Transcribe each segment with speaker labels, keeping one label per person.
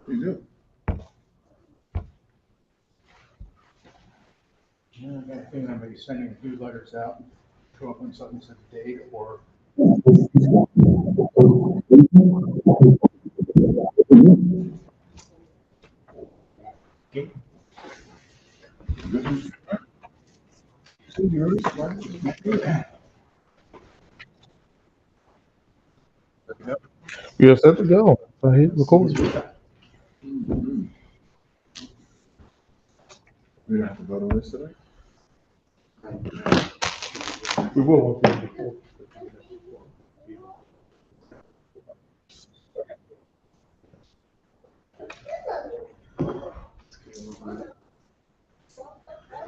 Speaker 1: You do.
Speaker 2: Yeah, I got a feeling I'm gonna be sending a few letters out, show up on something such a date or. Okay.
Speaker 3: You're set to go. I hit record.
Speaker 1: We don't have to vote on this today?
Speaker 3: We will.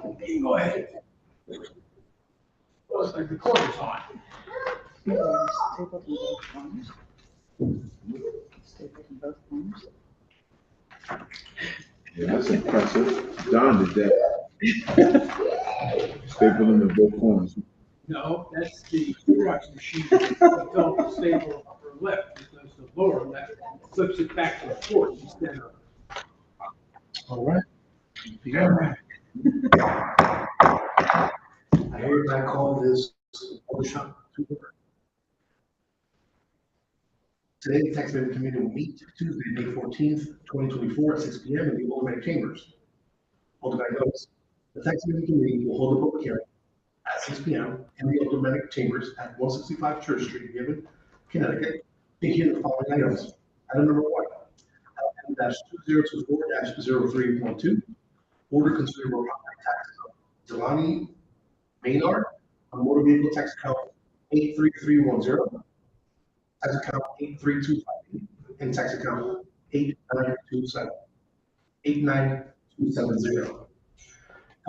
Speaker 2: You can go ahead. Well, it's like the court is on.
Speaker 4: Stapled in both corners. Stapled in both corners.
Speaker 1: Yeah, that's impressive. Don did that. Stapled in the both corners.
Speaker 2: No, that's the Xerox machine. It's told to staple upper left because the lower left flips it back to the court instead of.
Speaker 5: All right.
Speaker 2: Yeah.
Speaker 5: I hereby call this workshop to order. Today, the Tax Abatement Committee will meet Tuesday, May 14th, 2024 at 6 p.m. in the automatic chambers. Automatic notice. The Tax Abatement Committee will hold a public hearing at 6 p.m. in the automatic chambers at 165 Church Street, Given, Connecticut, to hear the following items. Item number 1, LM-2024-03.2, order concerning real property taxes of Jelani Maynard on motor vehicle tax account 83310, tax account 83258, and tax account 89270.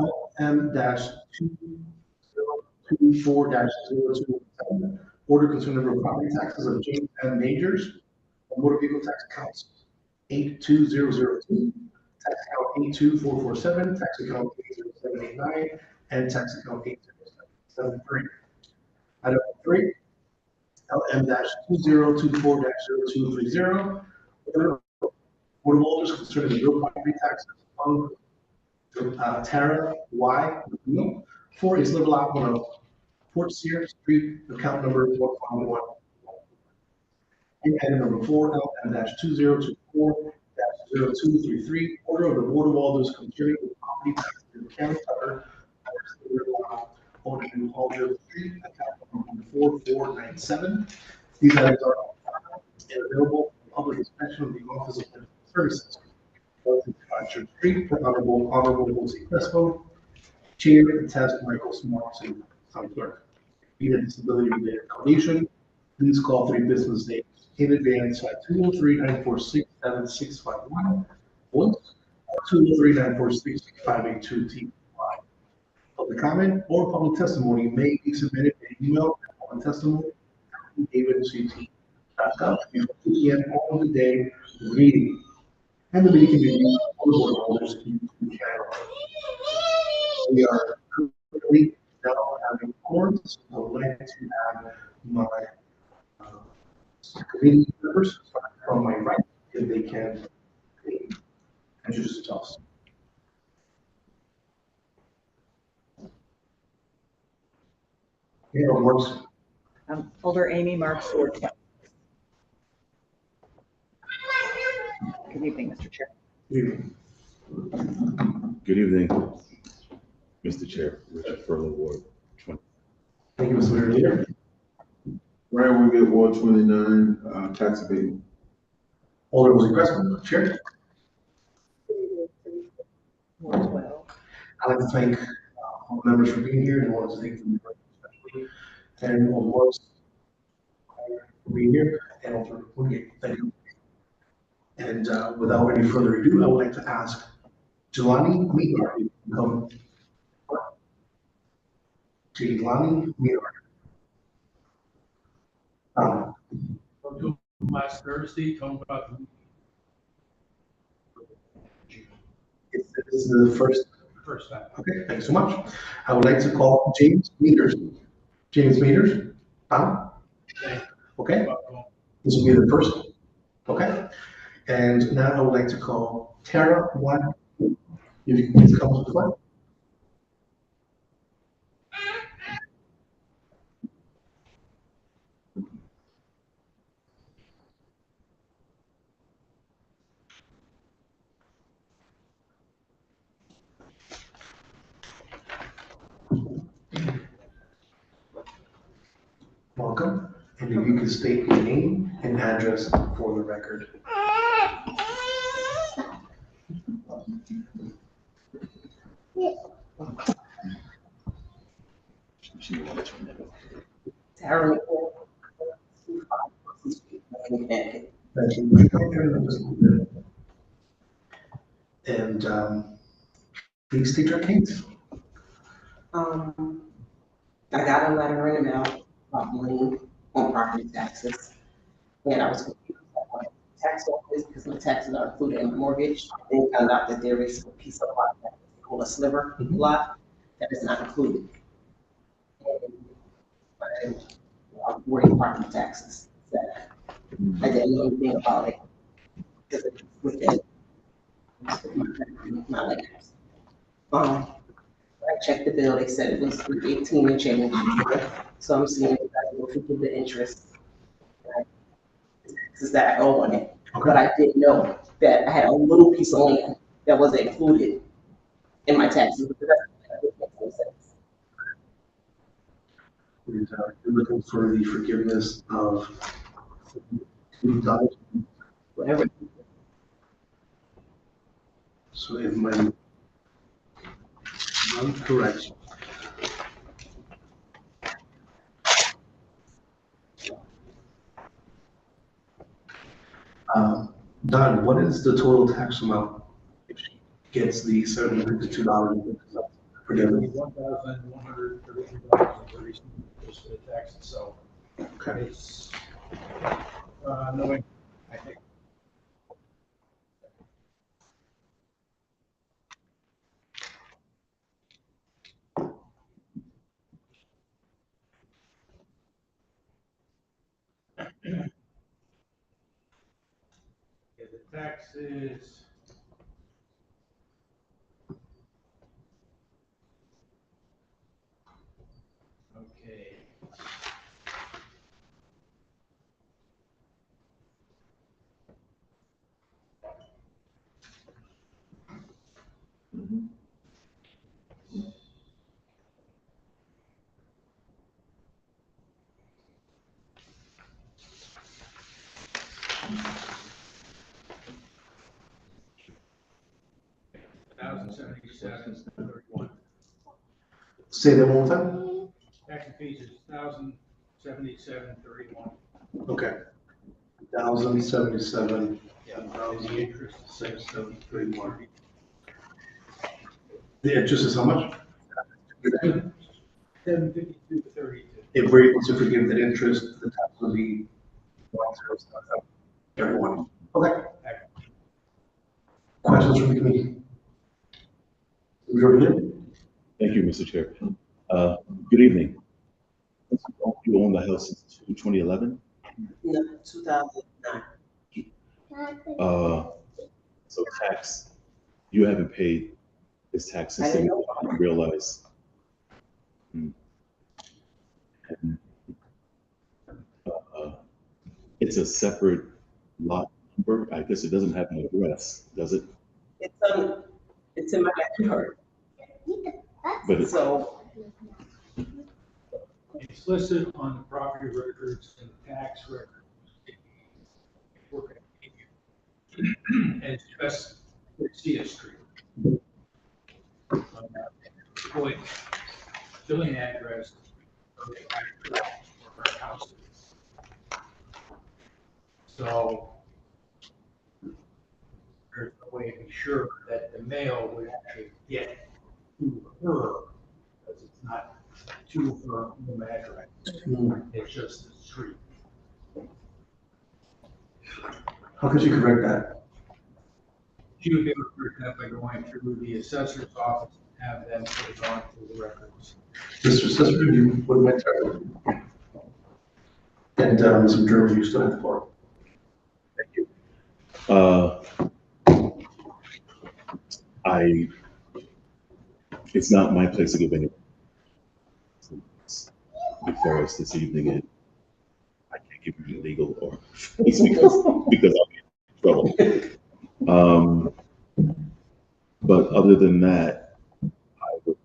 Speaker 5: LM-2024-0217, order concerning real property taxes of James M. Majors on motor vehicle tax accounts 82002, tax account 82447, tax account 80789, and tax account 80773. Item 3, LM-2024-0230, Board of Alders concerning the real property taxes on Tara Y. McNeil for its little lot 10, Port Sear Street, account number 151. And item number 4, LM-2024-0233, order of the Board of Alders concerning the property taxes in the county cover on New Alder Street, account number 4497. These items are available for public inspection of the Office of Financial Services. Church Street, for Honorable Lucy Crespo, Chair and Task Michael Smarts, and Town Clerk. Need a disability related accommodation, please call 3 business days in advance at 203-946-7651, or 203-946-6582 TY. Public comment or public testimony may be submitted via email at publictestimony@davidct.gov before 2 p.m. on the day of the meeting. And the meeting can be viewed on the Board of Alders YouTube channel. We are currently now having quorums, so I would like to have my committee members from my right, if they can introduce themselves. Yeah, it works.
Speaker 4: Older Amy Marks Ward 12. Good evening, Mr. Chair.
Speaker 1: Good evening, Mr. Chair, Richard Furlow, Ward 20.
Speaker 5: Thank you, Mr. Leader.
Speaker 1: Ryan Wingate, Ward 29, tax abatement.
Speaker 5: Alder Rosie Cressman, Chair.
Speaker 4: Ward 12.
Speaker 5: I'd like to thank all the members for being here and want to thank them especially, and all the boards for being here, and Alder Wingate, thank you. And without any further ado, I would like to ask Jelani Maynard to come. Jelani Maynard.
Speaker 2: Last Thursday, talking about.
Speaker 5: This is the first
Speaker 2: time.
Speaker 5: Okay, thanks so much. I would like to call James Meters. James Meters, Tom. Okay,
Speaker 2: Well,
Speaker 5: this will be the first, okay? And now I would like to call Tara Watt. If you can please come to the front. Welcome, and if you can state your name and address for the record.
Speaker 6: Tara Nicole, 25 Wilson Street, Connecticut.
Speaker 5: Thank you. And please state your case.
Speaker 6: I got a letter in the mail about money on property taxes, and I was confused about the tax office because my taxes are included in the mortgage. Then found out that there is a piece of lot that is called a sliver lot that is not included. And I'm worried property taxes that I didn't know anything about it because it's within my lands. I checked the bill, they said it was 318 and change. So I'm seeing if I will forgive the interest. Taxes that I owe on it. But I didn't know that I had a little piece of land that wasn't included in my taxes. But the rest of it makes no sense.
Speaker 5: You're looking for the forgiveness of $2.
Speaker 6: Whatever.
Speaker 5: So if I'm correct. Don, what is the total tax amount if she gets the $752? Forgiveness.
Speaker 2: $1,132.30 just for the tax itself.
Speaker 5: Okay.
Speaker 2: It's, knowing, I think. Yeah, the taxes. Okay. $1,077.31.
Speaker 5: Say that one more time.
Speaker 2: Tax and fees is $1,077.31.
Speaker 5: Okay. 1,077.
Speaker 2: Yeah, and the interest is 673.1.
Speaker 5: The interest is how much?
Speaker 2: 752 to 32.
Speaker 5: If we're able to forgive that interest, the tax will be 1,077. Everyone. Okay. Questions from the committee?
Speaker 1: Thank you, Mr. Chair. Good evening. You own the house since 2011?
Speaker 6: No, 2009.
Speaker 1: So tax, you haven't paid this tax since
Speaker 6: I didn't
Speaker 1: then,
Speaker 6: know.
Speaker 1: you didn't realize. And, it's a separate lot number. I guess it doesn't have an address, does it?
Speaker 6: It's in my backyard.
Speaker 1: But it's,
Speaker 6: So
Speaker 2: It's listed on the property records and tax records. As just Garcia Street. Billing address of our house. So there's a way to be sure that the mail would actually get to her, because it's not to her home address. It's just the street.
Speaker 5: How could you correct that?
Speaker 2: She would be able to correct that by going through the assessor's office and have them put it on to the records.
Speaker 5: Mr. Assessor, what am I telling you? And Mr. Maduro, you still have the floor.
Speaker 1: Thank you. It's not my place to give any before us this evening, and I can't give you legal or because I'll be in trouble. But other than that, I would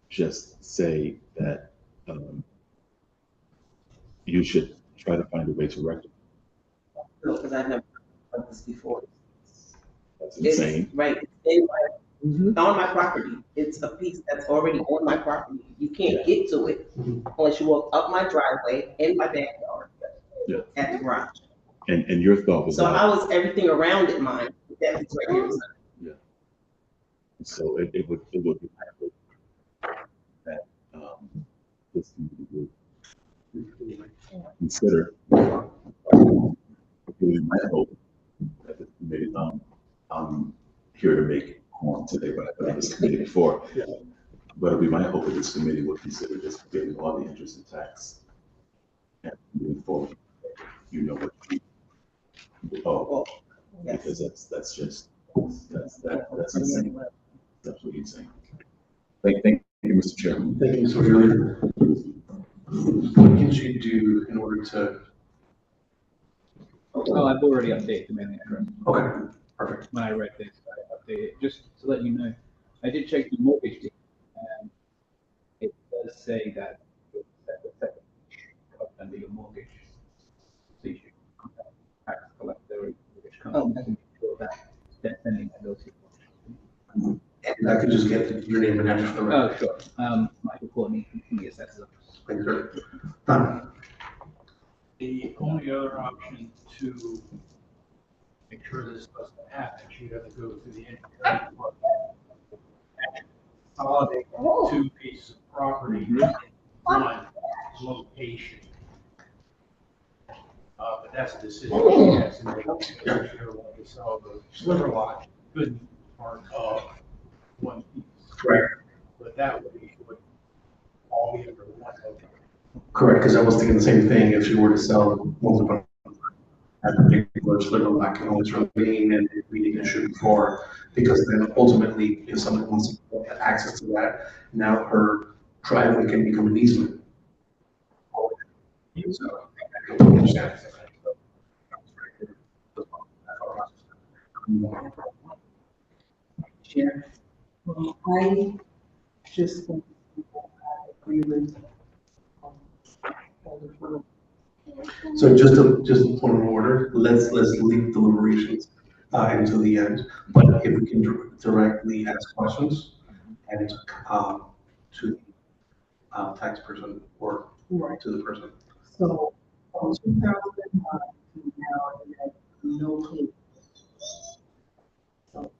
Speaker 1: just say that you should try to find a way to rectify.
Speaker 6: No, because I've never heard this before.
Speaker 1: That's
Speaker 6: It's
Speaker 1: insane.
Speaker 6: right, it's in on my property. It's a piece that's already on my property. You can't get to it unless you walk up my driveway in my backyard
Speaker 1: Yeah.
Speaker 6: at the garage.
Speaker 1: And your thought was
Speaker 6: So
Speaker 1: that.
Speaker 6: how is everything around it mine? That piece right here is not.
Speaker 1: Yeah. So it would be my hope that this committee would consider. It would be my hope that this committee, I'm here to make one today, but I've been on this committee before.
Speaker 5: Yeah.
Speaker 1: But it'd be my hope that this committee would consider just forgiving all the interest and tax and moving forward. You know what you,
Speaker 6: Well, yes.
Speaker 1: because that's insane. That's absolutely insane. Thank you, Mr. Chairman.
Speaker 5: Thank you, Mr. Maduro. What can you do in order to,
Speaker 7: Oh, I've already updated the mailing address.
Speaker 5: okay, perfect.
Speaker 7: When I read this, I updated it. Just to let you know, I did check the mortgage deed, and it does say that the second covered under your mortgage. So you should contact the tax collector or mortgage company to make sure that they're sending a notice.
Speaker 5: And I could just get your name and address for the record.
Speaker 7: Oh, sure. Michael Courtney, ESS.
Speaker 5: Thank you, sir. Done.
Speaker 2: The only other option to make sure this doesn't happen, you have to go through the engineering department. Consolidate two pieces of property in one location. But that's a decision she has to make. If you ever want to sell the sliver lot, couldn't part of one piece.
Speaker 5: Right.
Speaker 2: But that would all be under one location.
Speaker 5: Correct, because I was thinking the same thing, if you were to sell multiple at the particular sliver lot can always remain and we need to shoot before, because then ultimately, if someone wants to get access to that, now her driveway can become an easement. So, I can understand.
Speaker 6: Chair. I just think agree with.
Speaker 5: So just a point of order, let's leave deliberations until the end, but if we can directly ask questions and to the tax person or to the person.
Speaker 6: So, from 2005 to now, we had no case. So,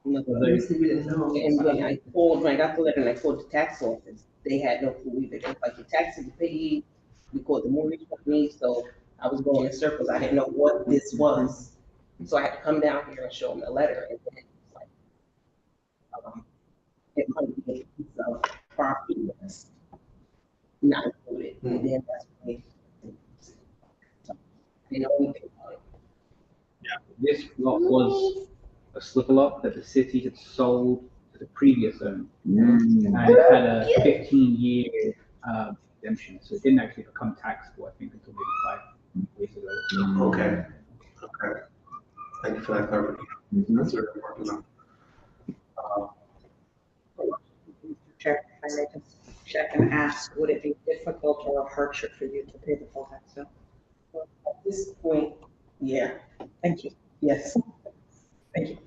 Speaker 6: obviously, we didn't know. And when I got the letter and I called the tax office, they had no clue either. They were like, the taxes are paid, we called the mortgage company, so I was going in circles. I didn't know what this was. So I had to come down here and show them the letter, and then it's like, it might be a piece of property that's not included, and then that's when they know anything about it.
Speaker 7: This lot was a slip lot that the city had sold to the previous owner. And it had a 15-year exemption, so it didn't actually become taxable, I think, until maybe 5 years ago.
Speaker 5: Okay. Okay. Thank you for that clarification. That's very important.
Speaker 4: Chair, if I may just check and ask, would it be difficult or a hardship for you to pay the full tax bill?
Speaker 6: At this point, yeah,
Speaker 4: Thank you.
Speaker 6: yes.
Speaker 4: Thank you.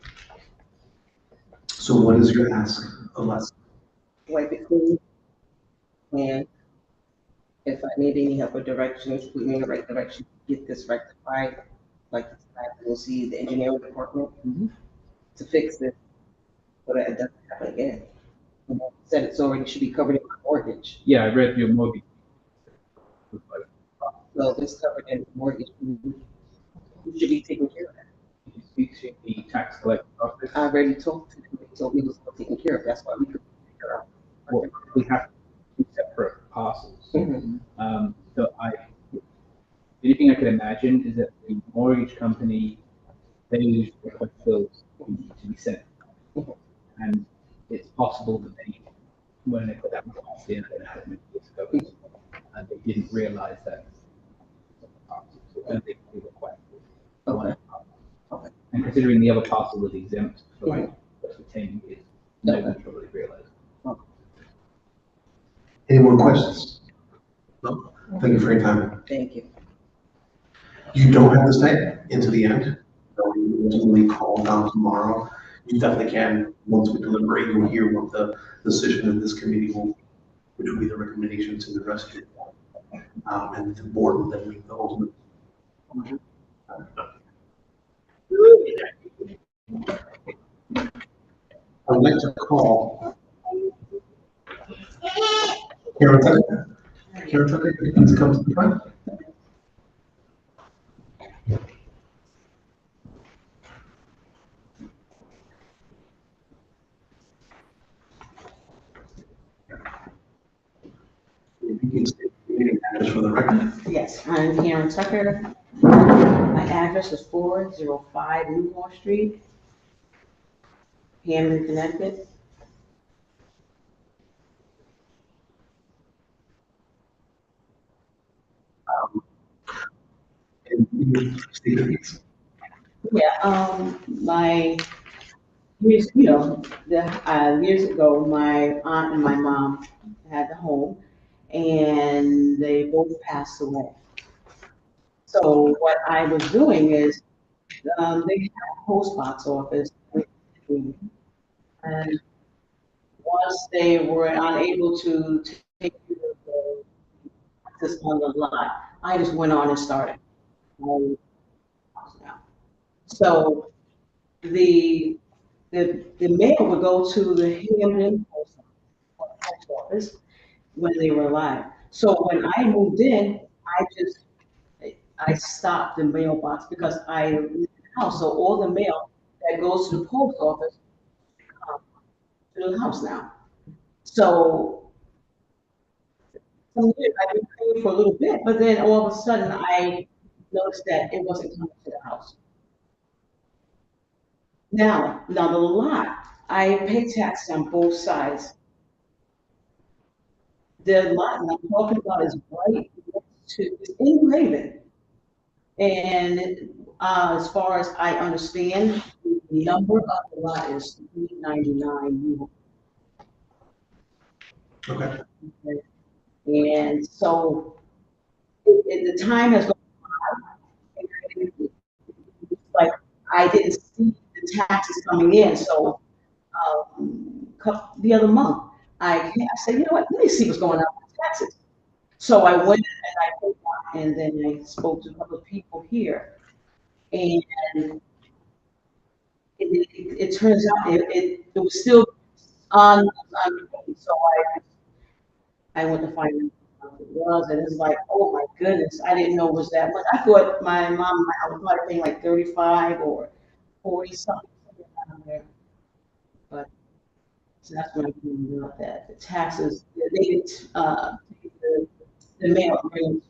Speaker 5: So what is your ask of us?
Speaker 6: Wipe it clean. And if I need any help or directions, put me in the right direction, get this rectified. Like, we'll see the engineering department to fix this, so that it doesn't happen again. You know, said it's already should be covered in my mortgage.
Speaker 7: Yeah, I read your mortgage.
Speaker 6: So it's covered in the mortgage. You should be taking care of that.
Speaker 7: If you speak to the tax collector office,
Speaker 6: I already talked to them, they told me it was taken care of, that's why we could figure out.
Speaker 7: well, we have two separate parcels. So thing I could imagine is that the mortgage company, they request bills to be sent. And it's possible that they, when they put that request in, they had it many years ago, and they didn't realize that. And they requested. And considering the other parcel was exempt for
Speaker 6: Right.
Speaker 7: for 10 years, no one probably realized.
Speaker 5: Any more questions? No? Thank you for your time.
Speaker 4: Thank you.
Speaker 5: You don't have to stay into the end. So you ultimately call down tomorrow. You definitely can, once we deliberate, you'll hear what the decision of this committee will, which will be the recommendation to the rest of it. And the board will then make the ultimate. I would like to call Karen Tucker. Karen Tucker, could you please come to the front? If you can state your name and address for the record.
Speaker 6: Yes, I'm Karen Tucker. My address is 405 Newmore Street, Hamden, Connecticut.
Speaker 5: And you state your names.
Speaker 6: Yeah, years ago, my aunt and my mom had the home, and they both passed away. So what I was doing is, they had a post box office. And once they were unable to take the taxes on the lot, I just went on and started my own house now. So the mail would go to the Hamden post office when they were alive. So when I moved in, I stopped the mailbox because I lived in the house. So all the mail that goes to the post office comes to the house now. So some years I've been paying for a little bit, but then all of a sudden I noticed that it wasn't coming to the house. Now the lot, I pay taxes on both sides. The lot I'm talking about is right next to, it's in New Haven. And as far as I understand, the number of the lot is 399.
Speaker 5: Okay.
Speaker 6: And so the time has gone by, and it's like I didn't see the taxes coming in. So the other month, I said, you know what, let me see what's going on with taxes. So I went and I put one, and then I spoke to a couple of people here. And it turns out it was still on so I went to find out what it was, and it's like, oh my goodness, I didn't know it was that much. I thought my mom, I was probably paying like 35 or 40 something down there. But so that's when I found out that the taxes, they didn't, the mail brings.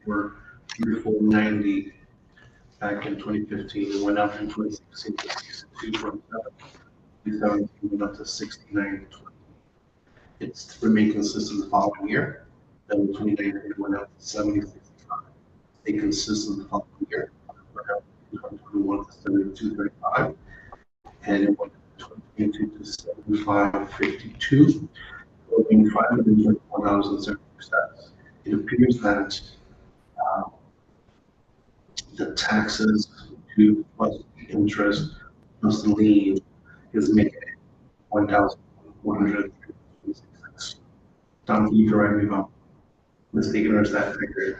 Speaker 5: Were 3490 back in 2015. It went up in 2016 to 62.7. 2017 went up to 69.20. It's remained consistent the following year. Then in 2019 it went up to 70.65. Stayed consistent the following year. Went up in 2021 to 72.35, and it went from 2022 to 75.52. Being $524.70. It appears that the taxes to plus interest plus the lien is making $1,136. Tom, can you correct me if I'm mistaken, or is that accurate?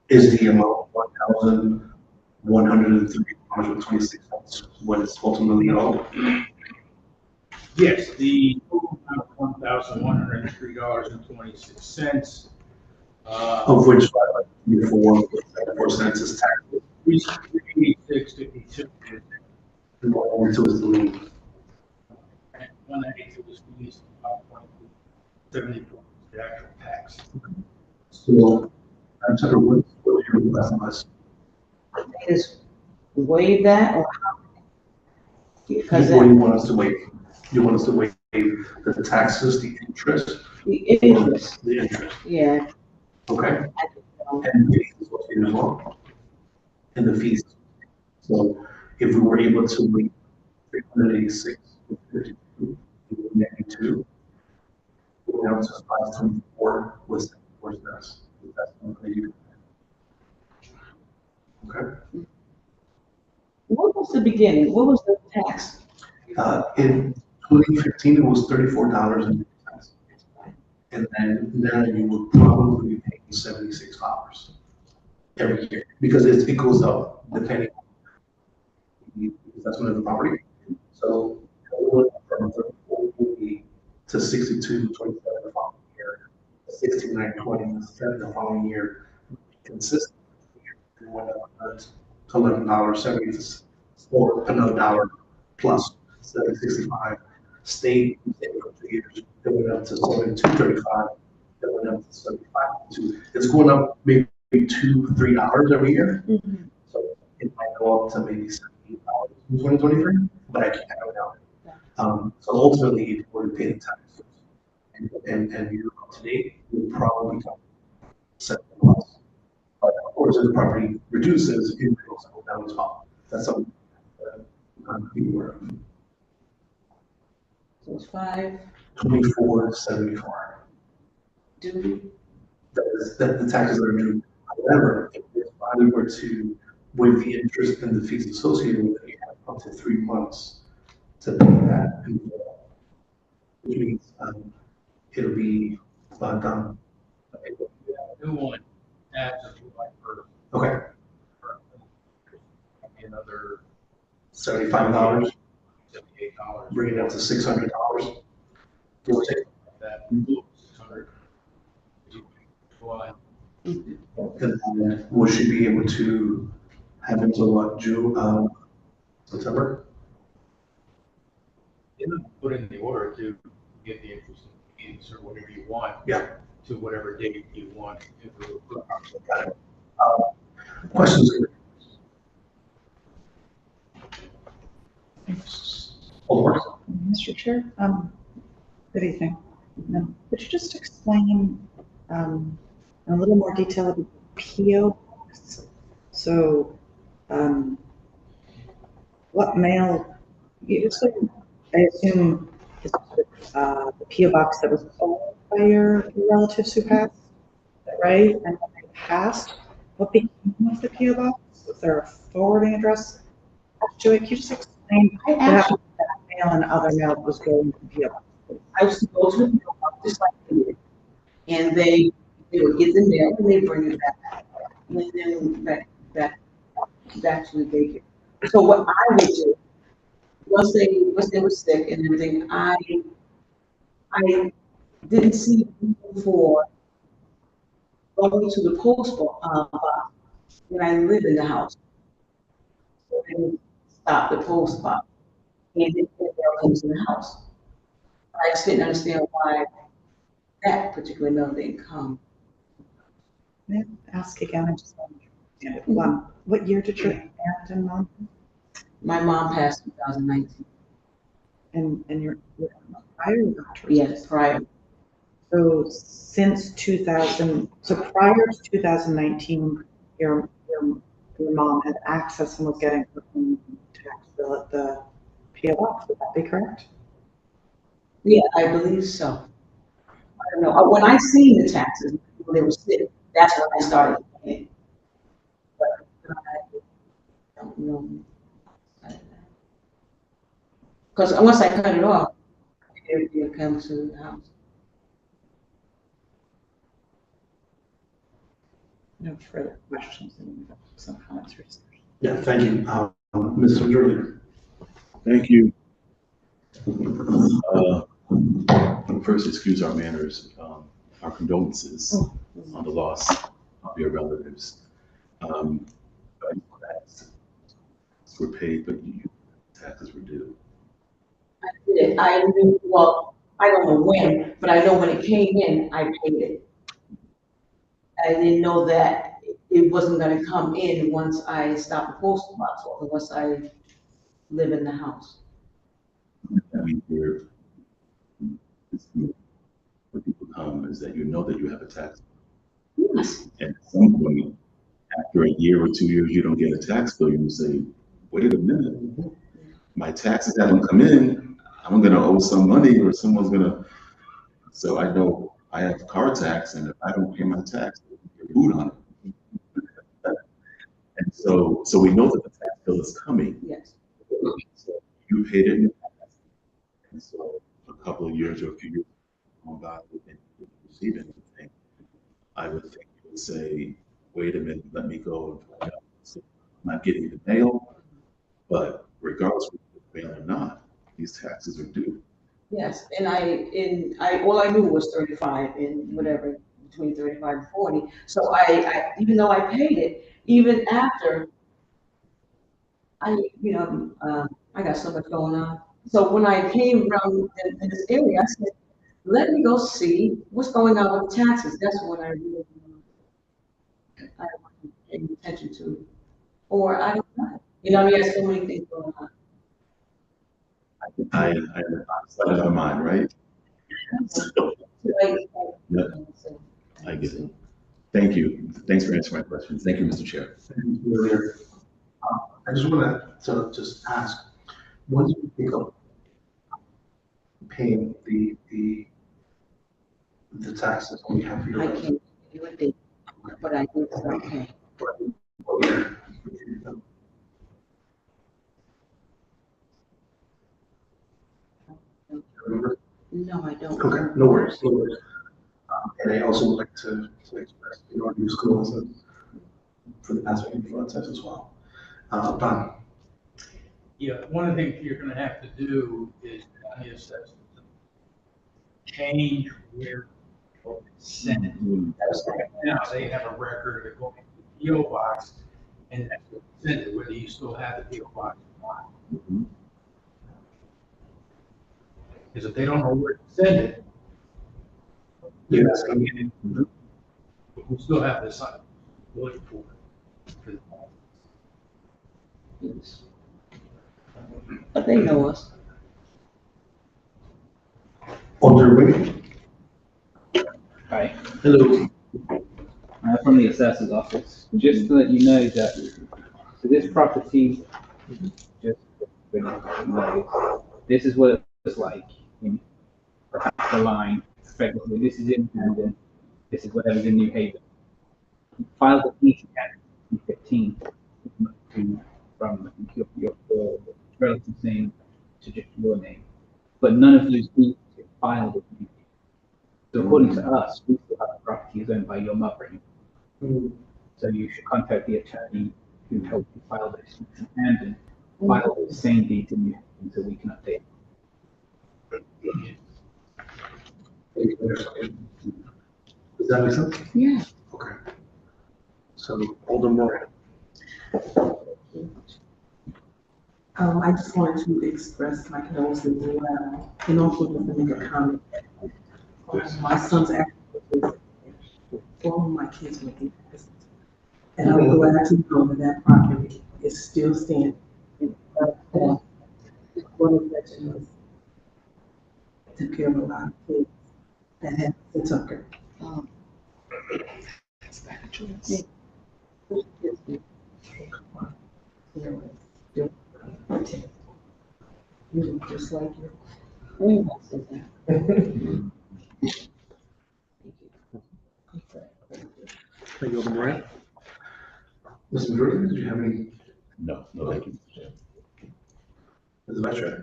Speaker 5: Is the amount $1,103.26 when it's ultimately owed?
Speaker 2: Yes, the total amount of $1,103.26.
Speaker 5: Of which 5.4 is taxes.
Speaker 2: 386.52
Speaker 5: And what is the lien?
Speaker 2: 192 was fees, 522, the actual tax.
Speaker 5: So, I'm sorry, what's your request on this?
Speaker 6: Is waive that or? Because
Speaker 5: What do you want us to waive? You want us to waive the taxes, the interest?
Speaker 6: the interest,
Speaker 5: The interest,
Speaker 6: yeah.
Speaker 5: okay?
Speaker 6: I don't know.
Speaker 5: And the fees associated as well. And the fees. So if we were able to waive 386, 52, 92, going down to 524 was, that's something that you. Okay.
Speaker 6: What was the beginning? What was the tax?
Speaker 5: In 2015, it was $34.50. And then now you would probably be paying $76 every year because it goes up depending on the assessment of the property. So it went from 34.80 to 62.27 the following year, 69.20 the following year. Consistent. It went up $11.70 or another dollar plus 765. Stayed the same for 2 years. It went up to 72.35. It went up to 75. It's going up maybe $2-3 every year. So it might go up to maybe $78 in 2023, but I don't know. So ultimately, if you were to pay the taxes and you're up to date, you would probably become $70 plus. But of course, if the property reduces, it will also go down as well. That's something that be aware of.
Speaker 6: So it's 5,
Speaker 5: 24.74.
Speaker 6: due,
Speaker 5: That the taxes that are due. However, if we were to waive the interest and the fees associated with it, you have up to 3 months to pay that, which means it'll be done.
Speaker 2: New one, as of July 1st.
Speaker 5: Okay,
Speaker 2: Another
Speaker 5: $75,
Speaker 2: $78.
Speaker 5: bring it up to $600. Give or take.
Speaker 2: That 600. July.
Speaker 5: And then will she be able to have until what, June, September?
Speaker 2: Put in the order to get the interest and fees or whatever you want.
Speaker 5: Yeah.
Speaker 2: To whatever date you want.
Speaker 5: Got it. Questions? Over.
Speaker 4: Mr. Chair, good evening. Could you just explain in a little more detail about PO box? So, what mail, I assume it's the PO box that was owned by your relatives who passed, is that right? And when they passed, what became of the PO box? Was there a forwarding address attached to it? Could you just explain
Speaker 6: I
Speaker 4: what
Speaker 6: actually,
Speaker 4: happened to that mail and other mail that was going to the PO box?
Speaker 6: I used to go to the mailbox just like you did. And they would get the mail and they bring it back. And then back to the daycare. So what I would do, once they were sick and everything, I didn't see people for going to the post box when I lived in the house. So I didn't stop the post box and it comes in the house. I just didn't understand why that particular mail didn't come.
Speaker 4: May I ask again? I just want to understand it. What year did your aunt and mom,
Speaker 6: My mom passed in 2019.
Speaker 4: and your prior you got to
Speaker 6: Yes, prior.
Speaker 4: So since 2000, so prior to 2019, your mom had access and was getting her own tax bill at the PO box. Would that be correct?
Speaker 6: Yeah, I believe so. I don't know. When I seen the taxes when they were sick, that's when I started paying. But I don't know. Because once I cut it off, everything comes to the house.
Speaker 4: No further questions and some comments or discussion.
Speaker 5: Yeah, thank you. Mr. Earlier.
Speaker 1: Thank you. First, excuse our manners, our condolences on the loss of your relatives. Taxes were paid, but taxes were due.
Speaker 6: did. I knew, well, I don't know when, but I know when it came in, I paid it. I didn't know that it wasn't gonna come in once I stopped the postal box, or once I live in the house.
Speaker 1: I mean, here, it's, when people come, is that you know that you have a tax.
Speaker 6: Yes.
Speaker 1: And at some point, after a year or 2 years, you don't get a tax bill, you say, wait a minute, my taxes haven't come in, I'm gonna owe some money or someone's gonna, so I know I have car tax and if I don't pay my tax, there's boot on it. And so we know that the tax bill is coming.
Speaker 6: Yes.
Speaker 1: So you paid it in the past. And so a couple of years or a few years gone by, we didn't receive anything. I would think you would say, wait a minute, let me go and find out. So I'm not getting the mail, but regardless of the mail or not, these taxes are due.
Speaker 6: Yes, and all I knew was 35 and whatever, between 35 and 40. So even though I paid it, even after, I got so much going on. So when I came around in this area, I said, let me go see what's going on with taxes. That's when I really, I wasn't paying attention to, or I don't know. I mean, there's so many things going on.
Speaker 1: I'm outside of my mind, right? So,
Speaker 6: Like,
Speaker 1: yeah, I get it. Thank you. Thanks for answering my questions. Thank you, Mr. Chair.
Speaker 5: I just want to just ask, what do you think of paying the taxes on behalf of your
Speaker 6: I
Speaker 5: residents?
Speaker 6: can't do a thing, but I think it's okay. No, I don't.
Speaker 5: Okay, no worries, no worries. And I also would like to express, our new school for the past week for test as well. Don?
Speaker 2: Yeah, one of the things you're gonna have to do is on the assessment, change where people send it. That's right now, they have a record of it going to the PO box, and that's what they send it, whether you still have the PO box or not.
Speaker 1: Mhm.
Speaker 2: Because if they don't know where to send it,
Speaker 5: Yes.
Speaker 2: we still have this looking for it.
Speaker 6: Yes. But they know us.
Speaker 5: Alder Wiggins?
Speaker 7: Hi,
Speaker 5: Hello.
Speaker 7: from the assessor's office. Just to let you know that, so this property, just so you know, this is what it was like in perhaps the line, effectively. This is in Camden, this is whatever's in New Haven. Filed with each county in 15 from I think your relative's name to just your name. But none of those deeds get filed with New Haven. So according to us, we still have the property is owned by your mother. So you should contact the attorney who helped you file those deeds in Camden, file the same deeds in New Haven so we can update.
Speaker 5: Does that make sense?
Speaker 6: Yeah.
Speaker 5: Okay. So Alder Moran?
Speaker 8: I just wanted to express my condolences as well, and also just to make a comment. My son's actually, all of my kids were in prison. And I'm glad to know that that property is still standing. One of the veterans took care of a lot of kids that had the Tucker. You look just like you.
Speaker 5: Thank you, Alder Moran. Mr. Jordan, did you have any?
Speaker 1: No, thank you, Mr. Chair.
Speaker 5: Mr. Vice Chair?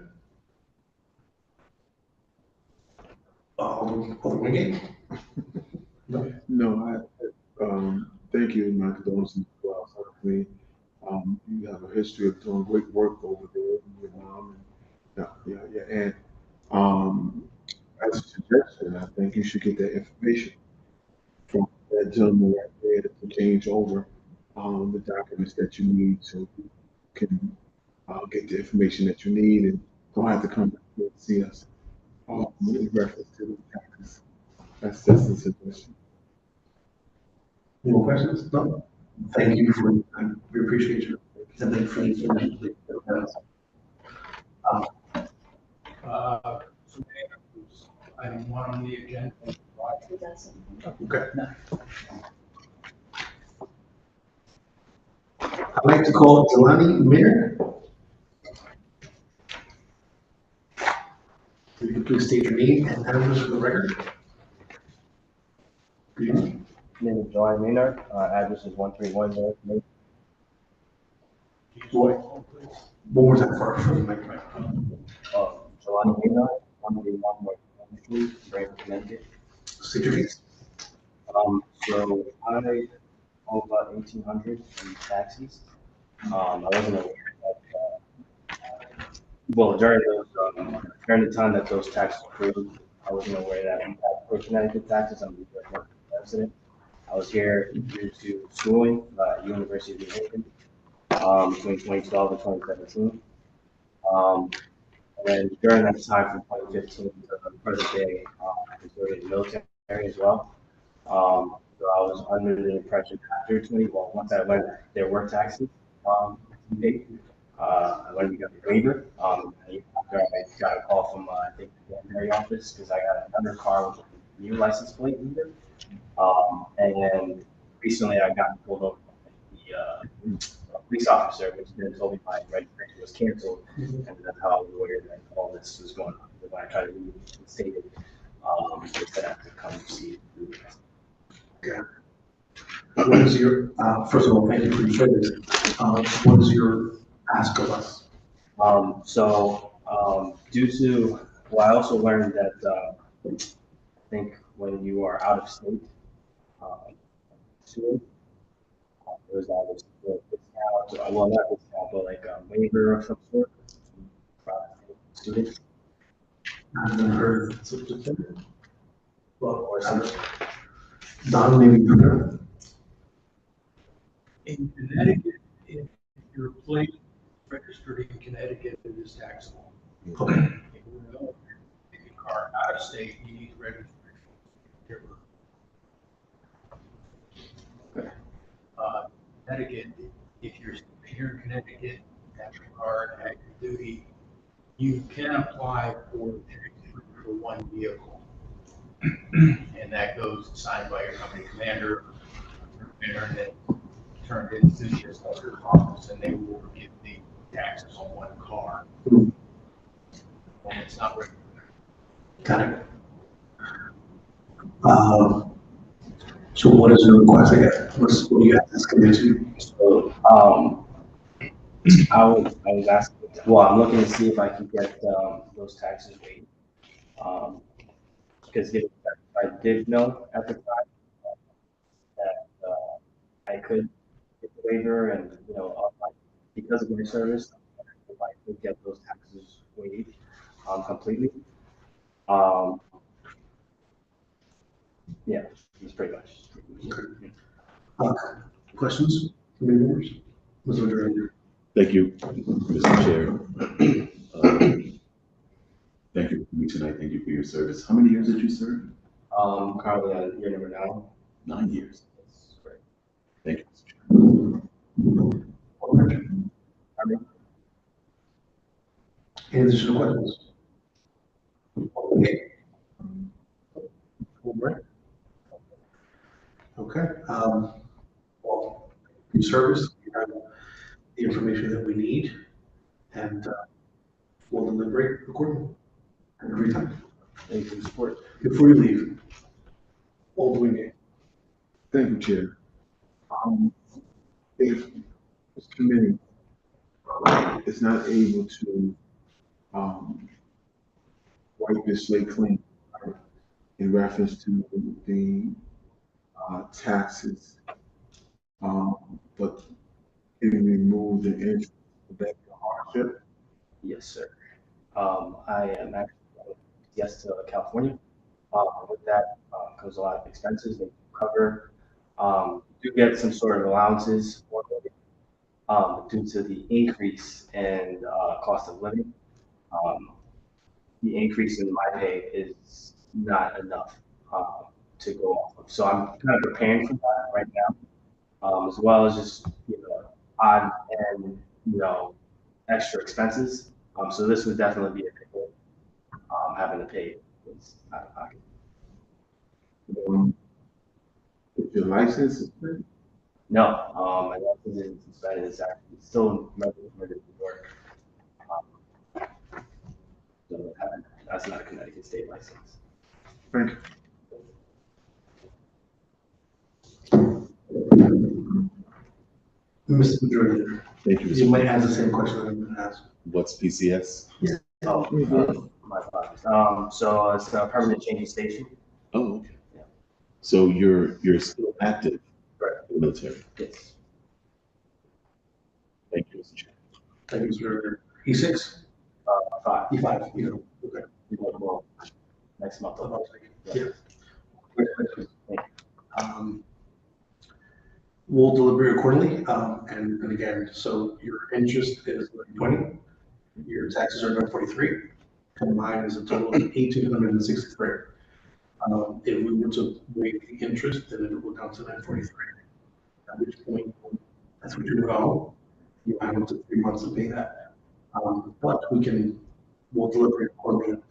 Speaker 5: Alder Wiggins? No.
Speaker 3: No, thank you, my condolences go out to you have a history of doing great work over there, with your mom and, your aunt. As a suggestion, I think you should get that information from that gentleman right there to change over, the documents that you need so you can, get the information that you need and don't have to come you'll see us, in reference to the taxes. That's just a suggestion.
Speaker 5: Any more questions? No? Thank you for, we appreciate you. And thank you for the information.
Speaker 2: So item 1 on the agenda.
Speaker 5: Okay. I'd like to call Jelani Minner. If you could please state your name and address for the record. Good evening.
Speaker 9: Name is John Maynard, address is 131 North Main.
Speaker 5: Boy, one more time for the microphone.
Speaker 9: Jelani Maynard, 131 North Main Street, Branford, Connecticut.
Speaker 5: State your case.
Speaker 9: So I owe about 1,800 in taxes. I wasn't aware that, well, during the time that those taxes were approved, I wasn't aware that I paid Connecticut taxes. I'm a resident. I was here due to schooling at University of New Haven between 2012 and 2017. And then during that time from 2015 to the present day, I was in the military as well. So I was under the impression after once I learned that there were taxes to be paid, I learned we got a waiver. After I got a call from I think the veterinary office because I got another car with a new license plate either. And then recently I got pulled over by the police officer, which then told me my registration was canceled, and that's how I was aware that all this was going on. When I tried to reinstate it, they said I have to come see it.
Speaker 5: Okay. What is your, first of all, thank you for your service. What is your ask of us?
Speaker 9: Due to, well, I also learned that I think when you are out of state, soon, there's always a discount, well, not discount, but like a waiver of some sort for students.
Speaker 5: I've never heard of such a thing. Well, or something. Don, maybe you know.
Speaker 2: In Connecticut, if your plate registered in Connecticut, it is taxable.
Speaker 5: Okay.
Speaker 2: If you're taking a car out of state, you need registration. Connecticut, if you're here in Connecticut, have your car and active duty, you can apply for tax for one vehicle. And that goes signed by your company commander, and then turned into the assessor's office, and they will give the taxes on one car. And it's not regular.
Speaker 5: Got it. So what is your request? I guess, what do you have this committee?
Speaker 9: So, I was asking, well, I'm looking to see if I can get those taxes waived. Because I did know at the time that I could get the waiver, and because of my service, if I could get those taxes waived completely. Yeah, it's pretty much.
Speaker 5: Questions from any members? Mr. Director.
Speaker 1: Thank you, Mr. Chair. Thank you for me tonight. Thank you for your service. How many years did you serve?
Speaker 9: Currently on year number 9.
Speaker 1: 9 years.
Speaker 9: That's great.
Speaker 1: Thank you, Mr. Chair.
Speaker 5: Any additional questions? Okay. All right. Okay. Well, your service, you have the information that we need, and we'll deliberate accordingly. And every time.
Speaker 9: Thank you for your support.
Speaker 5: Before you leave, all do we need?
Speaker 3: Thank you, Chair. If this committee is not able to wipe this slate clean in reference to the taxes, but it remove the interest of that hardship.
Speaker 9: Yes, sir. I am actually yes to California. With that comes a lot of expenses. They cover. Do get some sort of allowances due to the increase in cost of living. the increase in my pay is not enough to go off of. So I'm kind of preparing for that right now, as well as just, odd and, extra expenses. So this would definitely be a big hit, having to pay is out of pocket.
Speaker 3: If your license is good,
Speaker 9: No, my license is suspended. It's actually still permitted to work. So that's not a Connecticut state license.
Speaker 3: thank you.
Speaker 5: Mr. Majority Leader,
Speaker 1: Thank you,
Speaker 5: you
Speaker 1: Mr.
Speaker 5: might ask the same question that I'm going to ask.
Speaker 1: What's PCS?
Speaker 9: Oh, my apologies. So it's a permanent changing station.
Speaker 1: Oh, okay.
Speaker 9: Yeah.
Speaker 1: So you're still active in the military?
Speaker 9: Yes.
Speaker 1: Thank you, Mr. Chair.
Speaker 5: Thank you, Mr. Majority Leader. E6?
Speaker 9: 5.
Speaker 5: E5, okay.
Speaker 9: Well, next month.
Speaker 5: Yeah. Congratulations. We'll deliberate accordingly, and again, so your interest is 20, your taxes are 943, combined is a total of 1,863. If we were to waive the interest, then it would go down to 943. At which point, that's what you would owe. You have up to 3 months to pay that. But we'll deliberate accordingly. And,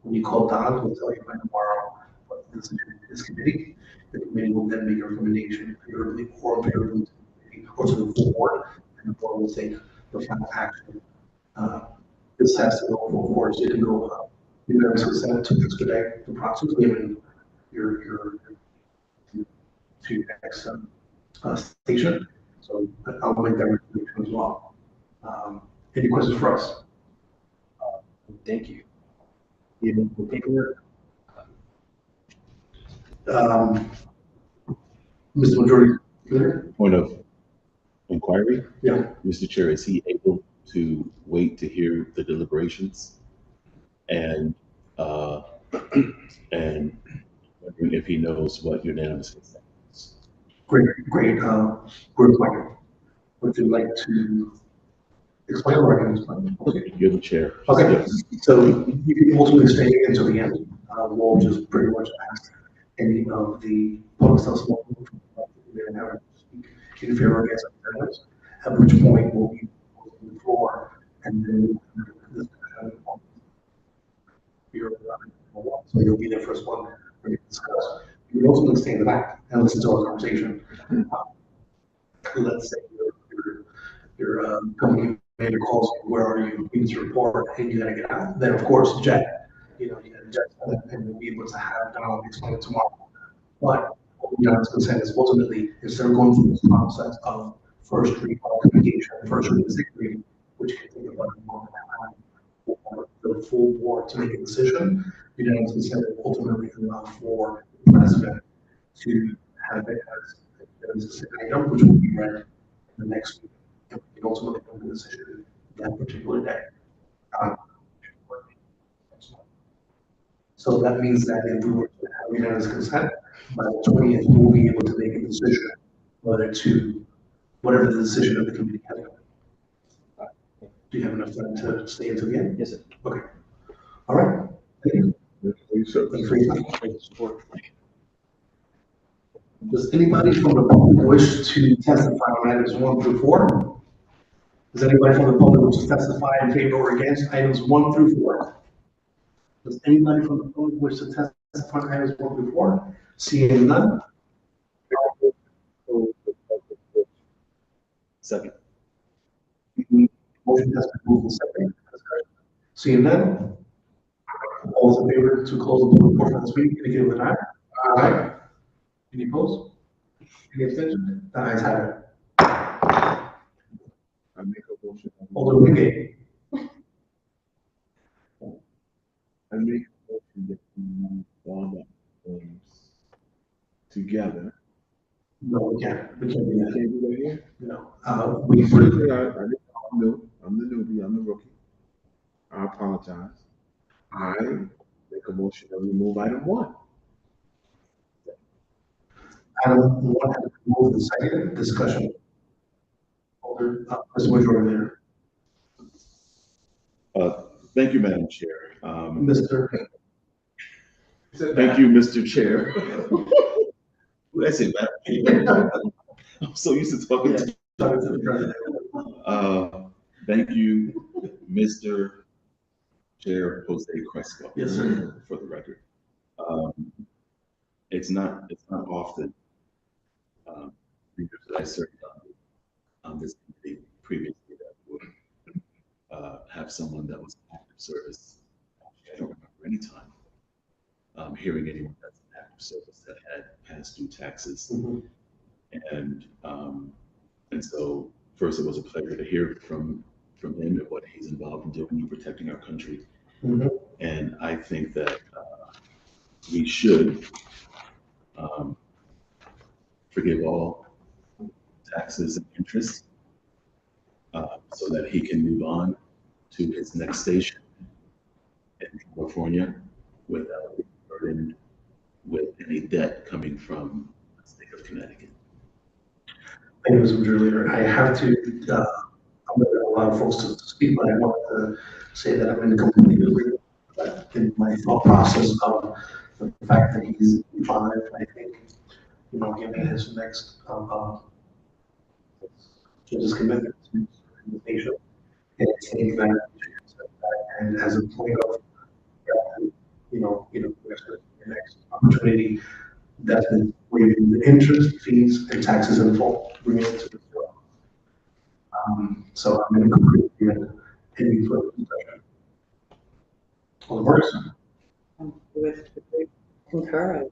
Speaker 5: when you call Don, we'll tell you by tomorrow what the decision is committee. The committee will then make a recommendation favorably or unfavorably to the committee or to the full board, and the board will take the final action. This has to go full board, so it can go, unanimous consent to expedite the process, given your to next station. So I'll make that recommendation as well. Any questions for us?
Speaker 9: Thank you. Even the paperwork.
Speaker 5: Mr. Majority Leader?
Speaker 1: Point of inquiry?
Speaker 5: Yeah.
Speaker 1: Mr. Chair, is he able to wait to hear the deliberations? And and wondering if he knows what unanimous consent is.
Speaker 5: Great, point. Would you like to explain or I can explain? Okay.
Speaker 1: You're the chair.
Speaker 5: Okay, so you can ultimately stay until the end. We'll just pretty much ask any of the public testimony in favor or against alternatives, at which point we'll be on the floor and then this so you'll be the first one for you to discuss. You can ultimately stay in the back and listen to our conversation. Let's say your company manager calls you, where are you, needs your report, and you gotta get out. Then of course, jet, you gotta jet, and we'll be able to have Donald explain it tomorrow. But what I'm consent is ultimately, instead of going through this process of first read communication, first read, second read, which can take about a month and a half for the full board to make a decision, consent is ultimately enough for the president to have it as an item, which will be read the next week. And we can ultimately make a decision that particular day. So that means that if we were to have unanimous consent, by the 20th, we'll be able to make a decision whether to, whatever the decision of the committee has. Do you have enough time to stay until the end?
Speaker 9: Yes, sir.
Speaker 5: Okay. All right. Thank you. Thank you for your time.
Speaker 9: Thank you, support.
Speaker 5: Does anybody from the public wish to testify on items 1 through 4? Does anybody from the public wish to testify in favor or against items 1 through 4? Does anybody from the public wish to testify on items 1 through 4? Seeing none?
Speaker 1: Second.
Speaker 5: Motion has been moved and seconded. Seeing none? All those in favor to close the public portion of this meeting, indicate with an eye. Aye. Any opposed? Any abstentions? The ayes have it.
Speaker 3: I make a motion.
Speaker 5: Alderman Wingate.
Speaker 3: I make a motion that we move all the items together.
Speaker 5: No, we can't. We can't do
Speaker 3: You
Speaker 5: that.
Speaker 3: can't do that here?
Speaker 5: No.
Speaker 3: I'm the newbie, I'm the rookie. I apologize. I make a motion that we move item 1.
Speaker 5: Item 1 has been moved and seconded. Discussion. Mr. Majority Leader.
Speaker 1: Thank you, Madam Chair.
Speaker 5: Mr.
Speaker 1: Thank you, Mr. Chair. What did I say, Matt? I'm so used to talking to thank you, Mr. Chair Jose Crespo.
Speaker 5: Yes, sir.
Speaker 1: For the record. It's not often, leaders that I served on this committee previously that would, have someone that was in active service. Actually, I don't remember any time, hearing anyone that's in active service that had past due taxes. And so first it was a pleasure to hear from him and what he's involved in doing in protecting our country. And I think that we should forgive all taxes and interest so that he can move on to his next station in California without being burdened with any debt coming from the state of Connecticut.
Speaker 5: Thank you, Mr. Majority Leader. I have to, I'm going to allow folks to speak, but I want to say that I'm in complete agreement in my thought process of the fact that he's 5, I think, given his next, his commitment to the nation. And taking that, and as a point of, your next opportunity, that's been waiving the interest, fees, and taxes in full, bringing it to the floor. So I'm in complete agreement. Any further discussion? All works.
Speaker 4: With concur,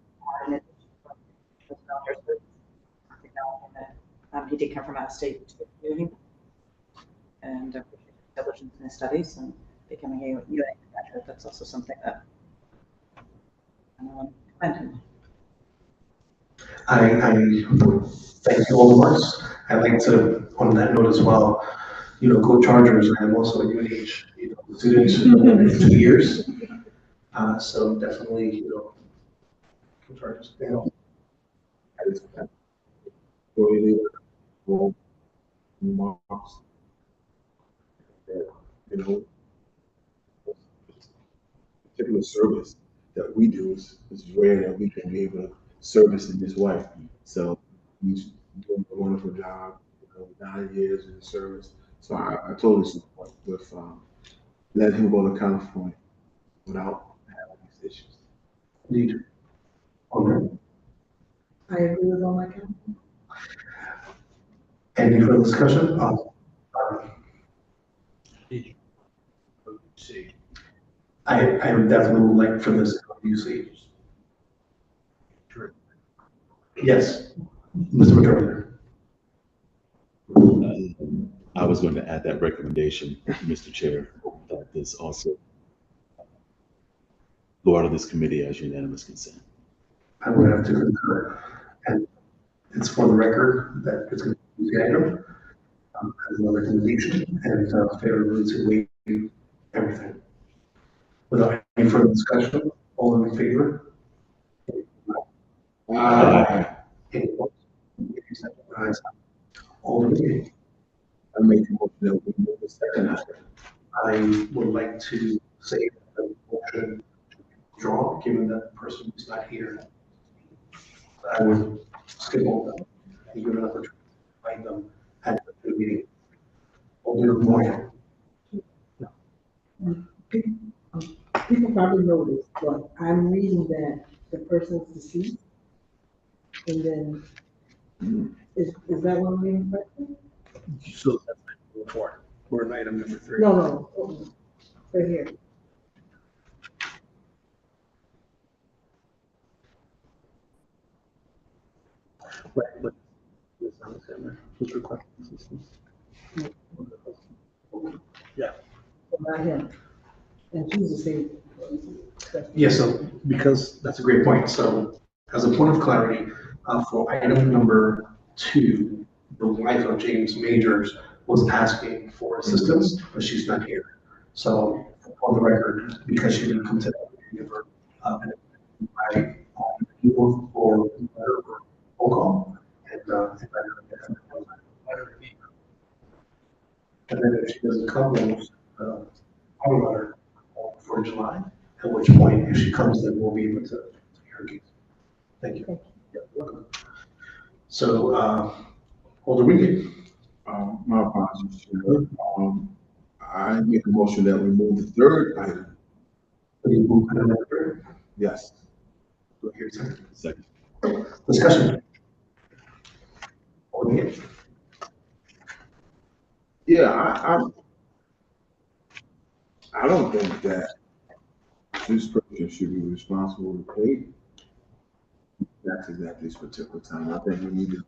Speaker 4: he did come from out of state to uni and diligence in his studies and becoming a UA graduate. That's also something that I commend him.
Speaker 5: I thank you all the works. I'd like to, on that note as well, go Chargers. I am also a UNH student in 2 years. So definitely, go Chargers.
Speaker 3: Remarks that, particular service that we do is rare that we can be able to service in this way. So he's doing a wonderful job, 9 years in service. So I totally support with letting him go to California without having these issues.
Speaker 5: Indeed. Okay.
Speaker 8: I agree with all my comments.
Speaker 5: Any further discussion?
Speaker 2: See,
Speaker 5: I would definitely like for this UC.
Speaker 2: true.
Speaker 5: Yes, Mr. Majority.
Speaker 1: I was going to add that recommendation, Mr. Chair, that this also go out of this committee as unanimous consent.
Speaker 5: I would have to concur. And it's for the record that it's going to be item as a recommendation and favorably to waive everything. Without any further discussion, all in favor? Any opposed? Ayes. All in favor?
Speaker 3: I make a motion that we move the second item.
Speaker 5: I would like to say that the motion to withdraw, given that the person is not here. I would skip over them and give an opportunity to find them at the meeting. I'll do the motion.
Speaker 8: People probably know this, but I'm reading that the person's deceased. And then, is that what I'm reading correctly?
Speaker 5: So that's item 4. We're in item number 3.
Speaker 8: No, right here.
Speaker 5: Right, but it's not the same. Who's requesting assistance? Yeah.
Speaker 8: Not him. And she's the same.
Speaker 5: Yeah, so because that's a great point. So as a point of clarity, for item number 2, the wife of James Majors was asking for assistance, but she's not here. So on the record, because she didn't come to give her, I will for roll call and and then if she doesn't come, then I'll let her for July. promise that we'll be able to hear your case. Thank you. Yeah, welcome. So, Alder Wingate.
Speaker 3: My apologies, Chair. I make a motion that we move the third item.
Speaker 5: Will you move item number three?
Speaker 3: Yes.
Speaker 5: Do I hear a second?
Speaker 1: Second.
Speaker 5: Discussion. Alder Wingate.
Speaker 3: Yeah, I don't think that this person should be responsible to pay taxes at this particular time. I think we need to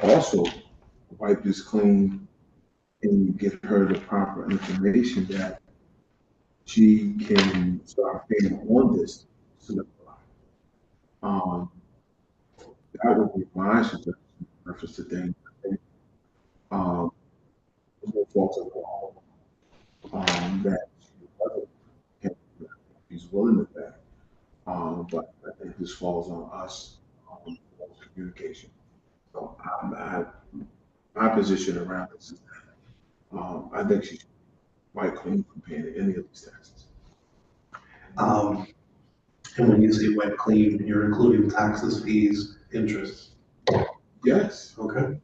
Speaker 3: also wipe this clean and give her the proper information that she can start paying on this. Um, that would be my suggestion, reference to things. Um, no fault of her own, that she doesn't, if she's willing to pay. But I think this falls on us, for communication. So my position around this is that, I think she's quite clean from paying any of these taxes.
Speaker 5: And when you say wet clean, you're including taxes, fees, interest.
Speaker 3: Yes.
Speaker 5: Okay.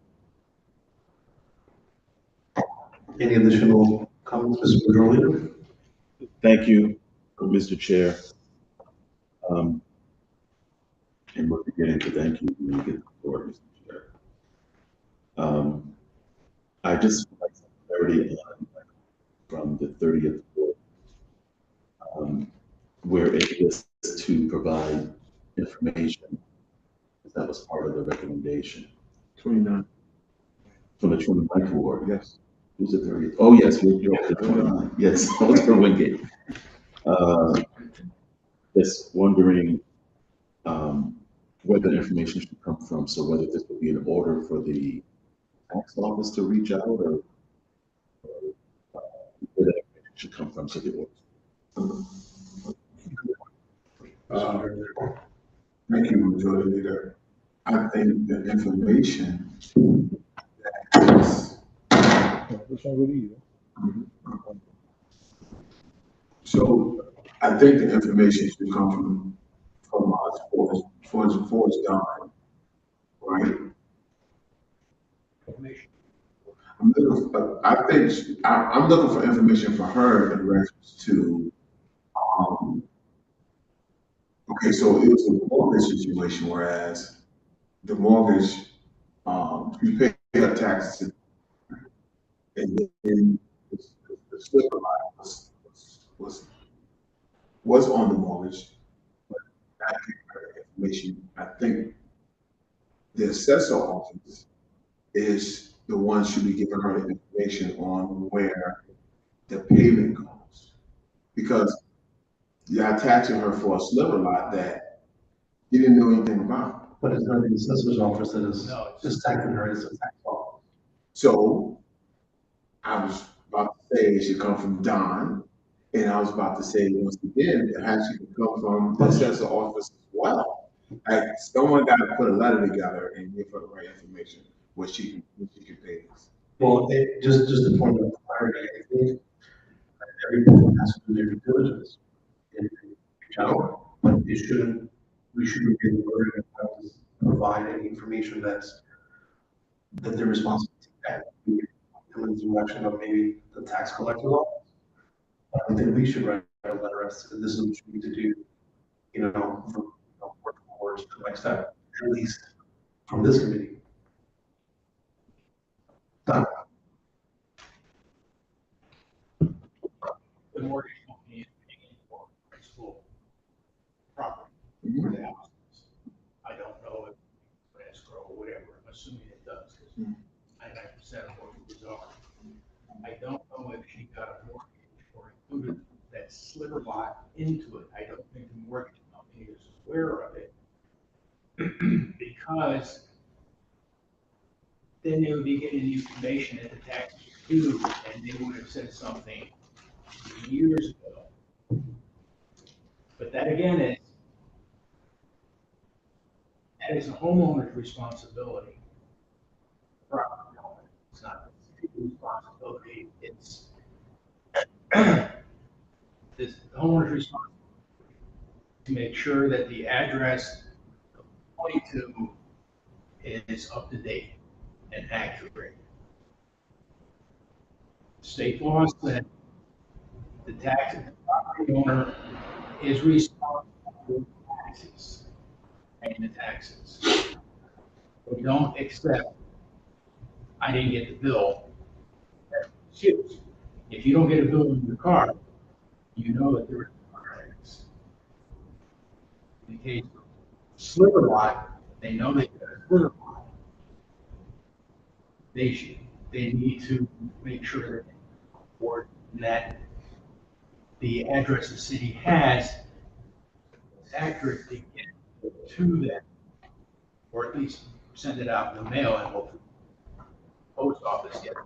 Speaker 5: Any additional comments, Mr. Major Leader?
Speaker 1: Thank you, Mr. Chair. And we're beginning to thank you when you get the floor, Mr. Chair. I just would like some clarity from the 30th floor, where it lists to provide information. That was part of the recommendation
Speaker 3: 29.
Speaker 1: from the 29th ward.
Speaker 3: Yes.
Speaker 1: Who's the 30th? Oh, yes, you're up to 29. Yes, Alder Wingate. Just wondering where the information should come from. So whether this would be an order for the tax office to reach out, or where that information should come from to the order.
Speaker 3: Thank you, Majority Leader. I think the information that is. So I think the information should come from us for it's done, right? I'm looking for information for her in reference to, okay, so it was a mortgage situation, whereas the mortgage, you pay her taxes, and then the slip line was on the mortgage, but I gave her information. I think the assessor office is the one should be giving her the information on where the payment goes. Because you're taxing her for a sliver lot that you didn't know anything about.
Speaker 5: But it's not the assessor's office that is,
Speaker 2: No,
Speaker 5: is taxing her, it's a tax office.
Speaker 3: So I was about to say it should come from Don, and I was about to say once again, it actually can come from the assessor office as well. Like someone got to put a letter together and give her the right information where she can pay this.
Speaker 5: Well, just a point of clarity, I think everyone has to do their due diligence and reach out, but we shouldn't be worried about to provide any information that they're responsible to come in the direction of maybe the tax collector law. I think we should write a letter as to this is what you need to do, work towards the next step, at least from this committee. Done.
Speaker 2: The mortgage company is paying for principal property for the houses. I don't know if it's escrow or whatever, I'm assuming it does, because 99% of mortgages are. I don't know if she got a mortgage or included that sliver lot into it. I don't think the mortgage company is aware of it. Because then they would be getting the information at the tax due, and they would have said something years ago. But that again is a homeowner's responsibility. Property owner. It's not the city's responsibility, it's this homeowner's responsibility. to make sure that the address 22 is up to date and accurate. State law said the property owner is responsible for taxes, paying the taxes. We don't accept, I didn't get the bill. That's an excuse. If you don't get a bill in your car, you know that there are car tax. In the case of sliver lot, they know they got a sliver lot. They need to make sure that or that the address the city has is accurate to get to them, or at least send it out in the mail and hopefully the post office get it.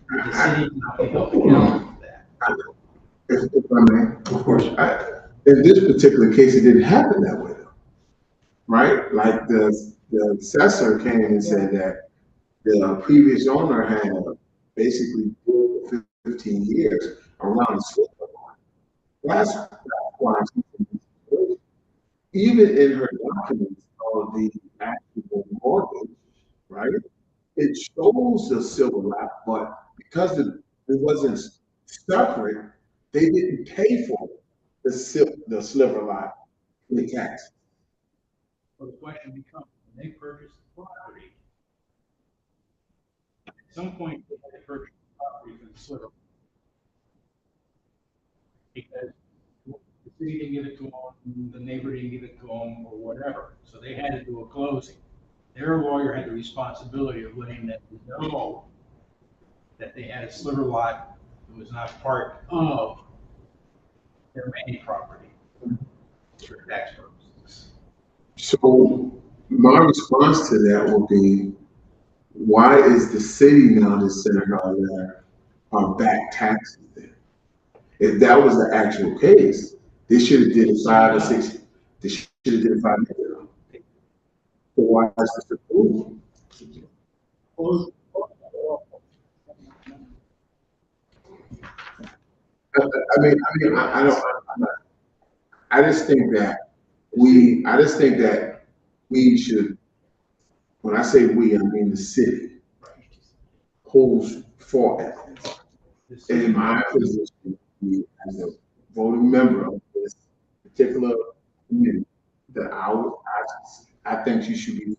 Speaker 2: The city cannot be held accountable for that.
Speaker 3: If I may, of course, in this particular case, it didn't happen that way though, right? Like the assessor came and said that the previous owner had basically 15 years around the switch. That's why even in her documents of the actual mortgage, right? It shows the silver lot, but because it wasn't separate, they didn't pay for the sliver lot in the tax.
Speaker 2: So the question becomes, when they purchase the property, at some point they had to purchase the property for the sliver. Because the city didn't give it to them, the neighbor didn't give it to them, or whatever. So they had to do a closing. Their lawyer had the responsibility of letting them know that they had a sliver lot that was not part of their main property for tax purposes.
Speaker 3: So my response to that will be, why is the city now just sending her a letter on back taxes then? If that was the actual case, they should have did it 5 or 6. They should have did it 5 years ago. So why is this approval? I don't. I just think that we should. When I say we, I mean the city holds for ethics. In my position, as a voting member of this particular committee, that I think you should be.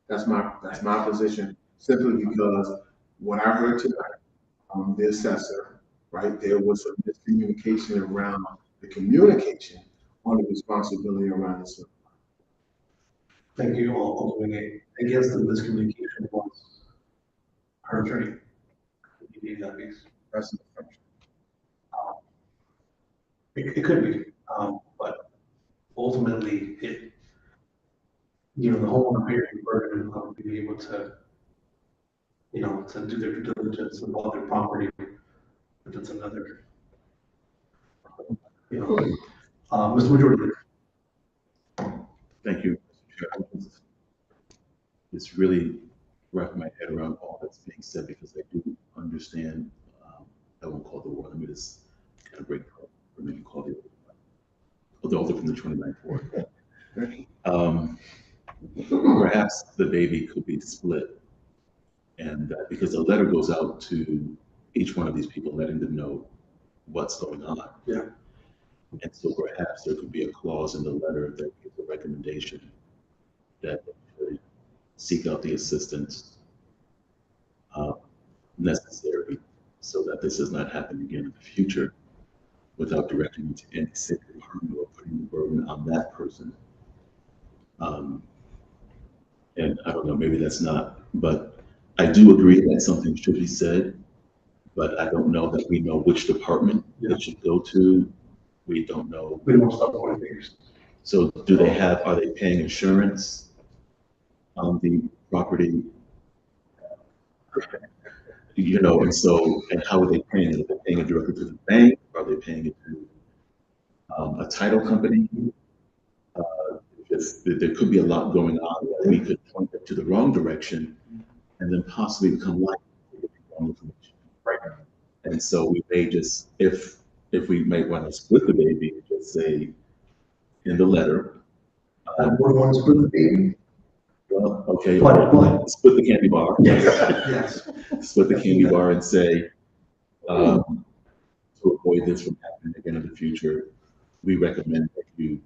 Speaker 3: That's my position, simply because what I heard tonight from the assessor, right, there was a miscommunication around the communication on the responsibility around this.
Speaker 5: Thank you all, Alderman. I guess the miscommunication was her attorney. That makes rest of the function. It could be, but ultimately, the homeowner bears the burden of being able to, to do their due diligence about their property. But that's another, Mr. Majority.
Speaker 1: Thank you, Mr. Chair. It's really wrapping my head around all that's being said because I do understand. I won't call the ward. I mean, it's a great problem for me to call the although from the 29th ward. Perhaps the baby could be split, and because a letter goes out to each one of these people, letting them know what's going on.
Speaker 5: Yeah.
Speaker 1: And so perhaps there could be a clause in the letter that gives a recommendation that they seek out the assistance necessary so that this does not happen again in the future without directing you to any city department or putting the burden on that person. And I don't know, maybe that's not, but I do agree that something should be said, but I don't know that we know which department it should go to. We don't know.
Speaker 5: We don't stop pointing fingers.
Speaker 1: So are they paying insurance on the property? And how are they paying it? Are they paying it directly to the bank? Are they paying it to a title company? There could be a lot going on. We could point it to the wrong direction and then possibly become liable for the wrong information.
Speaker 5: Right.
Speaker 1: And so we may just, if we might want to split the baby, just would say in the letter,
Speaker 5: We're going to split the baby.
Speaker 1: well, okay,
Speaker 5: But-
Speaker 1: split the candy bar.
Speaker 5: Yes.
Speaker 1: Split the candy bar and say, to avoid this from happening again in the future, we recommend that you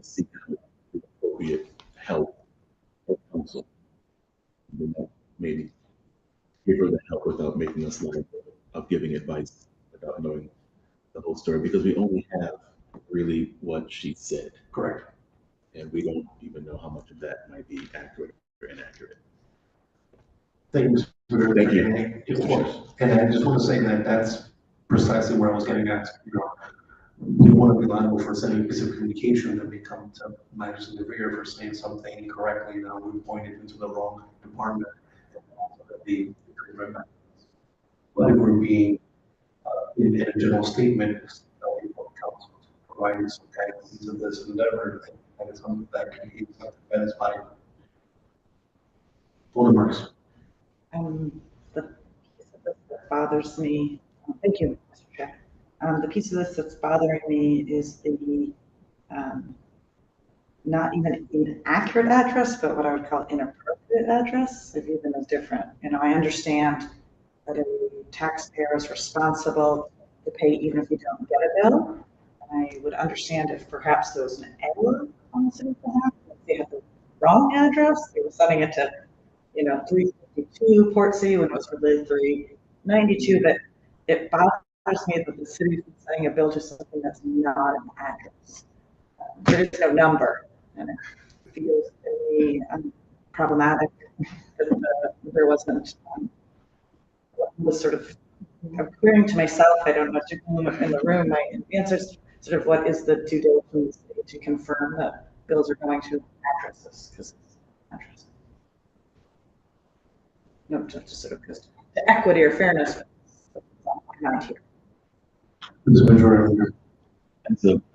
Speaker 1: seek out the appropriate help or counsel. And then that maybe give her the help without making us liable of giving advice without knowing the whole story, because we only have really what she said,
Speaker 5: Correct.
Speaker 1: and we don't even know how much of that might be accurate or inaccurate.
Speaker 5: Thank you, Mr.
Speaker 1: Thank you.
Speaker 5: And of course, and I just want to say that that's precisely where I was getting at. You know, we want to be liable for sending a piece of communication that may come to managers in the rear for saying something incorrectly. Now we pointed into the wrong department. But if we're being in a general statement, council providing some guidance of this endeavor, and it's something that can be something that is fine. Full marks.
Speaker 4: The piece of this that bothers me, thank you, Mr. Chair. The piece of this that's bothering me is the, not even inaccurate address, but what I would call inappropriate address. It even is different. You know, I understand that a taxpayer is responsible to pay even if you don't get a bill. And I would understand if perhaps there was an error on the city's behalf. If they had the wrong address, they were sending it to, 352 Port City when it was really 392. But it bothers me that the city's sending a bill to something that's not an address. There is no number, and it feels very problematic that there wasn't. Was sort of appearing to myself, I don't know, in the room, my answers, sort of what is the due diligence to confirm that bills are going to addresses, because it's addresses. No, just sort of just to equity or fairness, not here.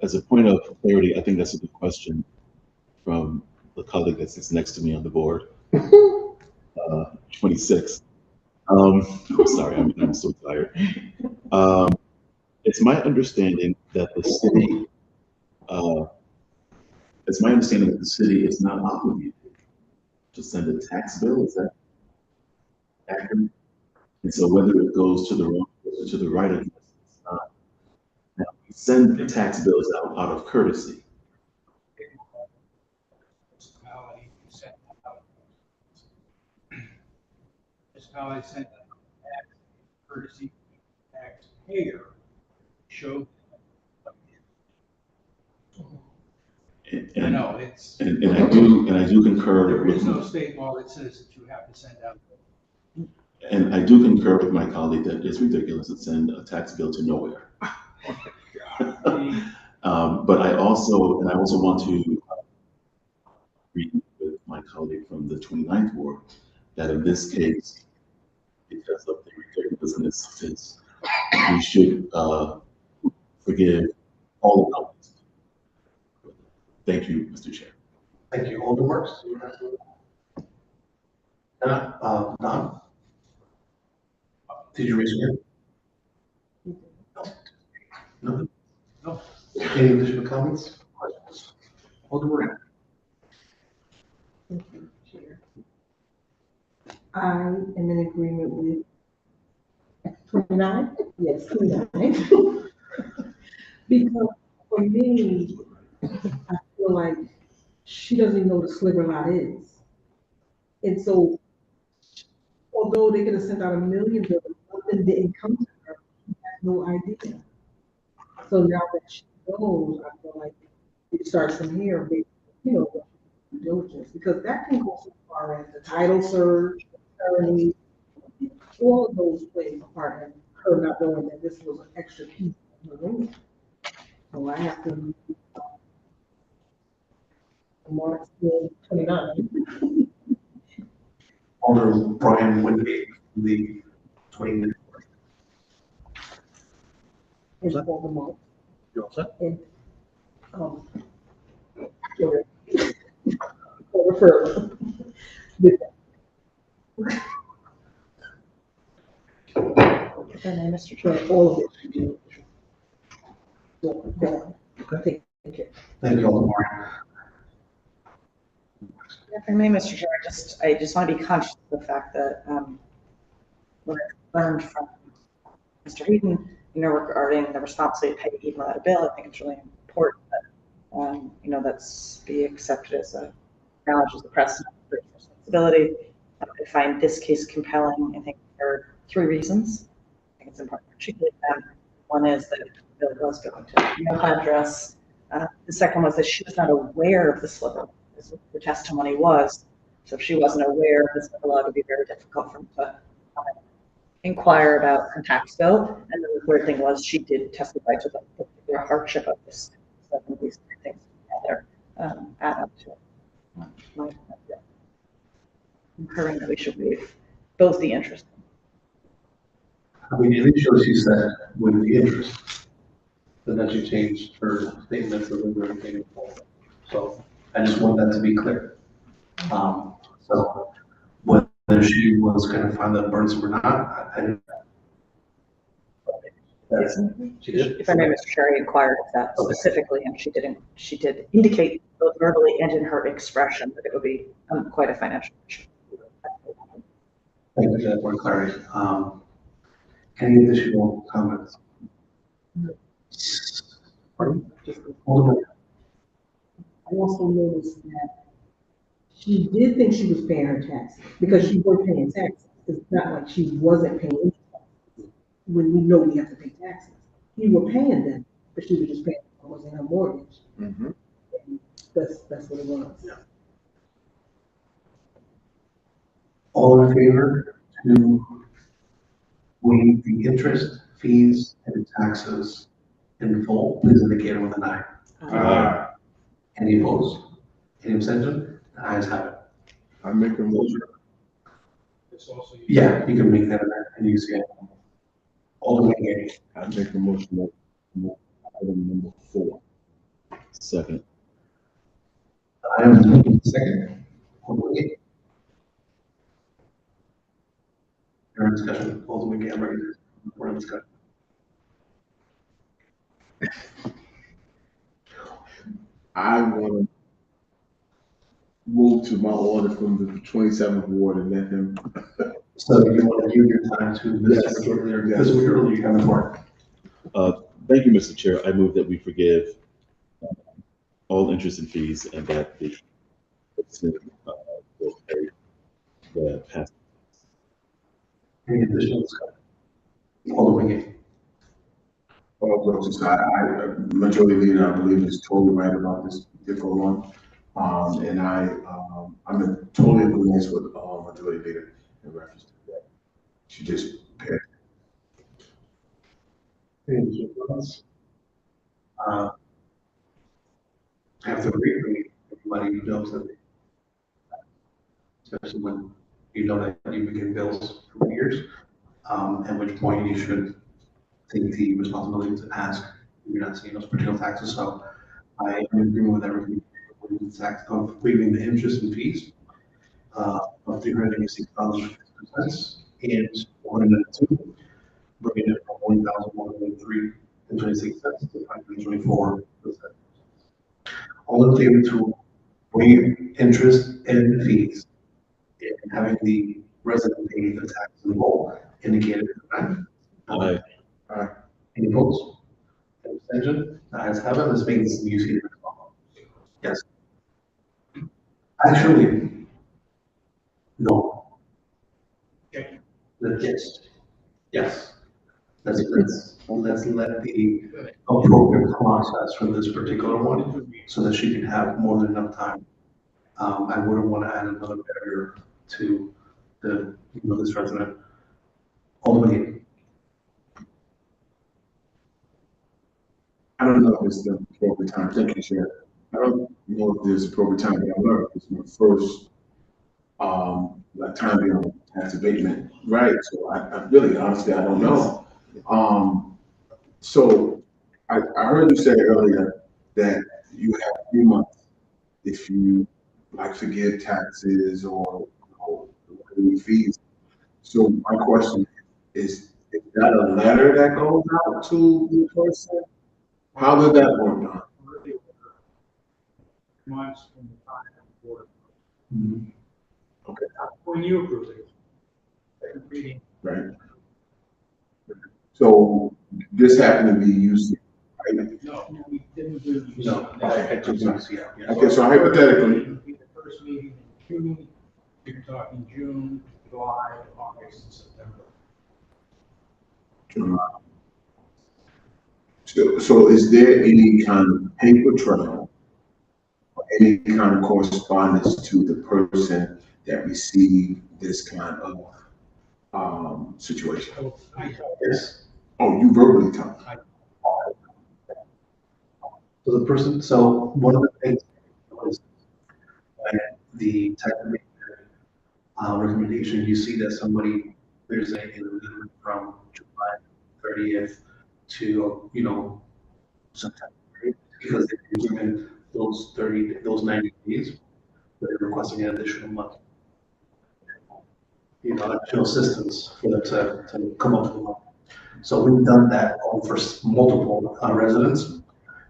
Speaker 1: As a point of clarity, I think that's a good question from the colleague that sits next to me on the board, 26. I'm sorry, I'm so tired. It's my understanding that the city is not obligated to send a tax bill. Is that accurate? And so whether it goes to the wrong or to the right address, it's not. Now, we send the tax bills out of courtesy.
Speaker 2: Municipality sent out. Municipality sent out tax courtesy taxpayer showed.
Speaker 1: And
Speaker 2: No, it's.
Speaker 1: and I do concur
Speaker 2: There is
Speaker 1: with
Speaker 2: no state law that says that you have to send out.
Speaker 1: and I do concur with my colleague that it's ridiculous to send a tax bill to nowhere. But I also want to agree with my colleague from the 29th Ward that in this case, because of the ridiculousness, we should forgive all of it. Thank you, Mr. Chair.
Speaker 5: Thank you. Alder Marks. Don? Did you raise your hand? No? No. Any additional comments? Questions? Alder Moran.
Speaker 8: Thank you, Chair. I am in agreement with 29? Yes, 29. Because for me, I feel like she doesn't even know what a sliver lot is. And so, although they could have sent out 1 million bills, nothing didn't come to her. She has no idea. So now that she knows, I feel like it starts from here, with, due diligence, because that can go so far as the title search, attorney, all of those plays a part in her not knowing that this was an extra piece of the room. So I have to March 29.
Speaker 5: Alder Brian Wingate, the 29th.
Speaker 8: And for the month.
Speaker 5: You all set?
Speaker 8: And, for referral. With that.
Speaker 4: And then Mr. Chair,
Speaker 8: All of it. So, Thank you.
Speaker 5: Thank you, Alderman.
Speaker 4: If I may, Mr. Chair, I just want to be conscious of the fact that, what I learned from Mr. Heaton, regarding the responsibility to pay even without a bill, I think it's really important that, that's be accepted as acknowledges the precedent for responsibility. I find this case compelling, I think, for 3 reasons. I think it's important to articulate them. One is that the bill was going to email address. The second was that she was not aware of the slip. The testimony was. So if she wasn't aware of this, it would be very difficult for her to inquire about her tax bill. And then the third thing was she did testify to the particular hardship of this. So I think these 3 things together add up to my concurring that we should waive both the interest.
Speaker 5: I mean, initially she said with the interest, but then she changed her statement to the everything. So I just want that to be clear. So whether she was going to find that burdensome or not, I didn't. She did.
Speaker 4: If I may, Mr. Chair, I inquired of that specifically, and she did indicate both verbally and in her expression that it would be quite a financial issue.
Speaker 5: Thank you for that more clarity. Any additional comments? Pardon? Alderman.
Speaker 8: I also noticed that she did think she was paying her taxes because she was paying taxes. It's not like she wasn't paying taxes when we know we have to pay taxes. We were paying them, but she was just paying what was in her mortgage.
Speaker 3: Mm-hmm.
Speaker 8: And that's what it was.
Speaker 5: Yeah. All in favor to waive the interest, fees, and taxes in full, please indicate with an eye. Any opposed? Any abstention? The ayes have it.
Speaker 3: I make a motion.
Speaker 2: It's also.
Speaker 5: Yeah, you can make that and you see it. Alderman Gay.
Speaker 3: I make a motion that item number 4.
Speaker 1: Second.
Speaker 5: Item second. Alderman Gay. Your discussion, Alderman Gay, I'm ready for discussion.
Speaker 3: I want to move to my order from the 27th ward and let him.
Speaker 5: So you want to give your time to
Speaker 3: Yes.
Speaker 5: Mr. Earlier, because we earlier kind of work.
Speaker 1: Thank you, Mr. Chair. I move that we forgive all interest and fees and that the will pay the past.
Speaker 5: Any additional discussion? Alderman Gay.
Speaker 3: Well, just Majority Leader, I believe, is totally right about this particular one. And I'm in total agreement with Majority Leader in reference to that. She just paid.
Speaker 5: Any additional comments? I have to agree with everybody who knows that, especially when you know that you begin bills for years, at which point you should take the responsibility to ask if you're not seeing those particular taxes. So I am in agreement with everything of waiving the interest and fees of $386.50 and 102, bringing it from 1,103 and 26 cents to 524. All in favor to waive interest and fees and having the resident pay the tax in full indicated in the
Speaker 1: Aye.
Speaker 5: Any opposed? Any abstention? The ayes have it. This means you see it. Yes. Actually, no.
Speaker 2: Okay.
Speaker 5: Yes. Yes. Let's let the appropriate process for this particular one so that she can have more than enough time. I wouldn't want to add another barrier to this resident. Alderman.
Speaker 3: I don't know if it's the appropriate time. Thank you, Chair. I don't know if there's appropriate time, but I learned it's my first time being on tax abatement, right? So I really, honestly, I don't know. So I heard you say earlier that you have 3 months if you forgive taxes or fees. So my question is that a letter that goes out to the person? How did that work, Don?
Speaker 2: months from the time of the board.
Speaker 3: Okay,
Speaker 2: When you approve it. Second reading.
Speaker 3: right. So this happened to be used, right?
Speaker 2: No, we didn't do.
Speaker 5: No, I took some, yeah.
Speaker 3: Okay, so hypothetically,
Speaker 2: It'll be the first meeting in June, you're talking June, July, August, and September.
Speaker 3: so is there any kind of paper trail, or any kind of correspondence to the person that received this kind of, situation?
Speaker 5: Yes.
Speaker 3: Oh, you verbally tell me.
Speaker 5: So the person, so one of the things was when the tax abatement recommendation, you see that somebody, there's a amendment from July 30th to, September, right? Because they've given those 90 days, but they're requesting an additional month. Additional assistance for them to come up with a month. So we've done that for multiple residents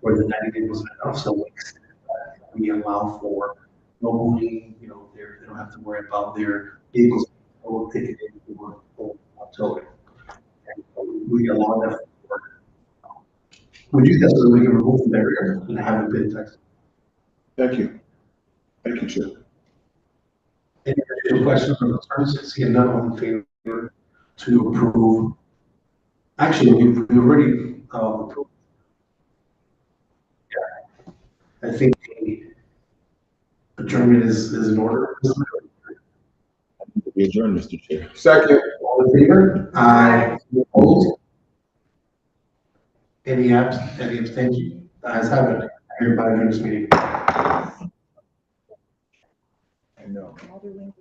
Speaker 5: where the 90 days wasn't enough, so we allow for no moving, they don't have to worry about their vehicles or taking it or towing. And so we allow that for, we do that so that we can remove the barrier and have it been taxed.
Speaker 3: Thank you. Thank you, Chair.
Speaker 5: Any additional questions or concerns? Seeing none, all in favor to approve. Actually, we already approved. Yeah. I think the adjournment is in order.
Speaker 1: We adjourn, Mr. Chair.
Speaker 3: Second.
Speaker 5: All in favor? Aye. Opposed? Any abstention? The ayes have it. Everybody in this meeting.
Speaker 3: I know.
Speaker 4: All the links.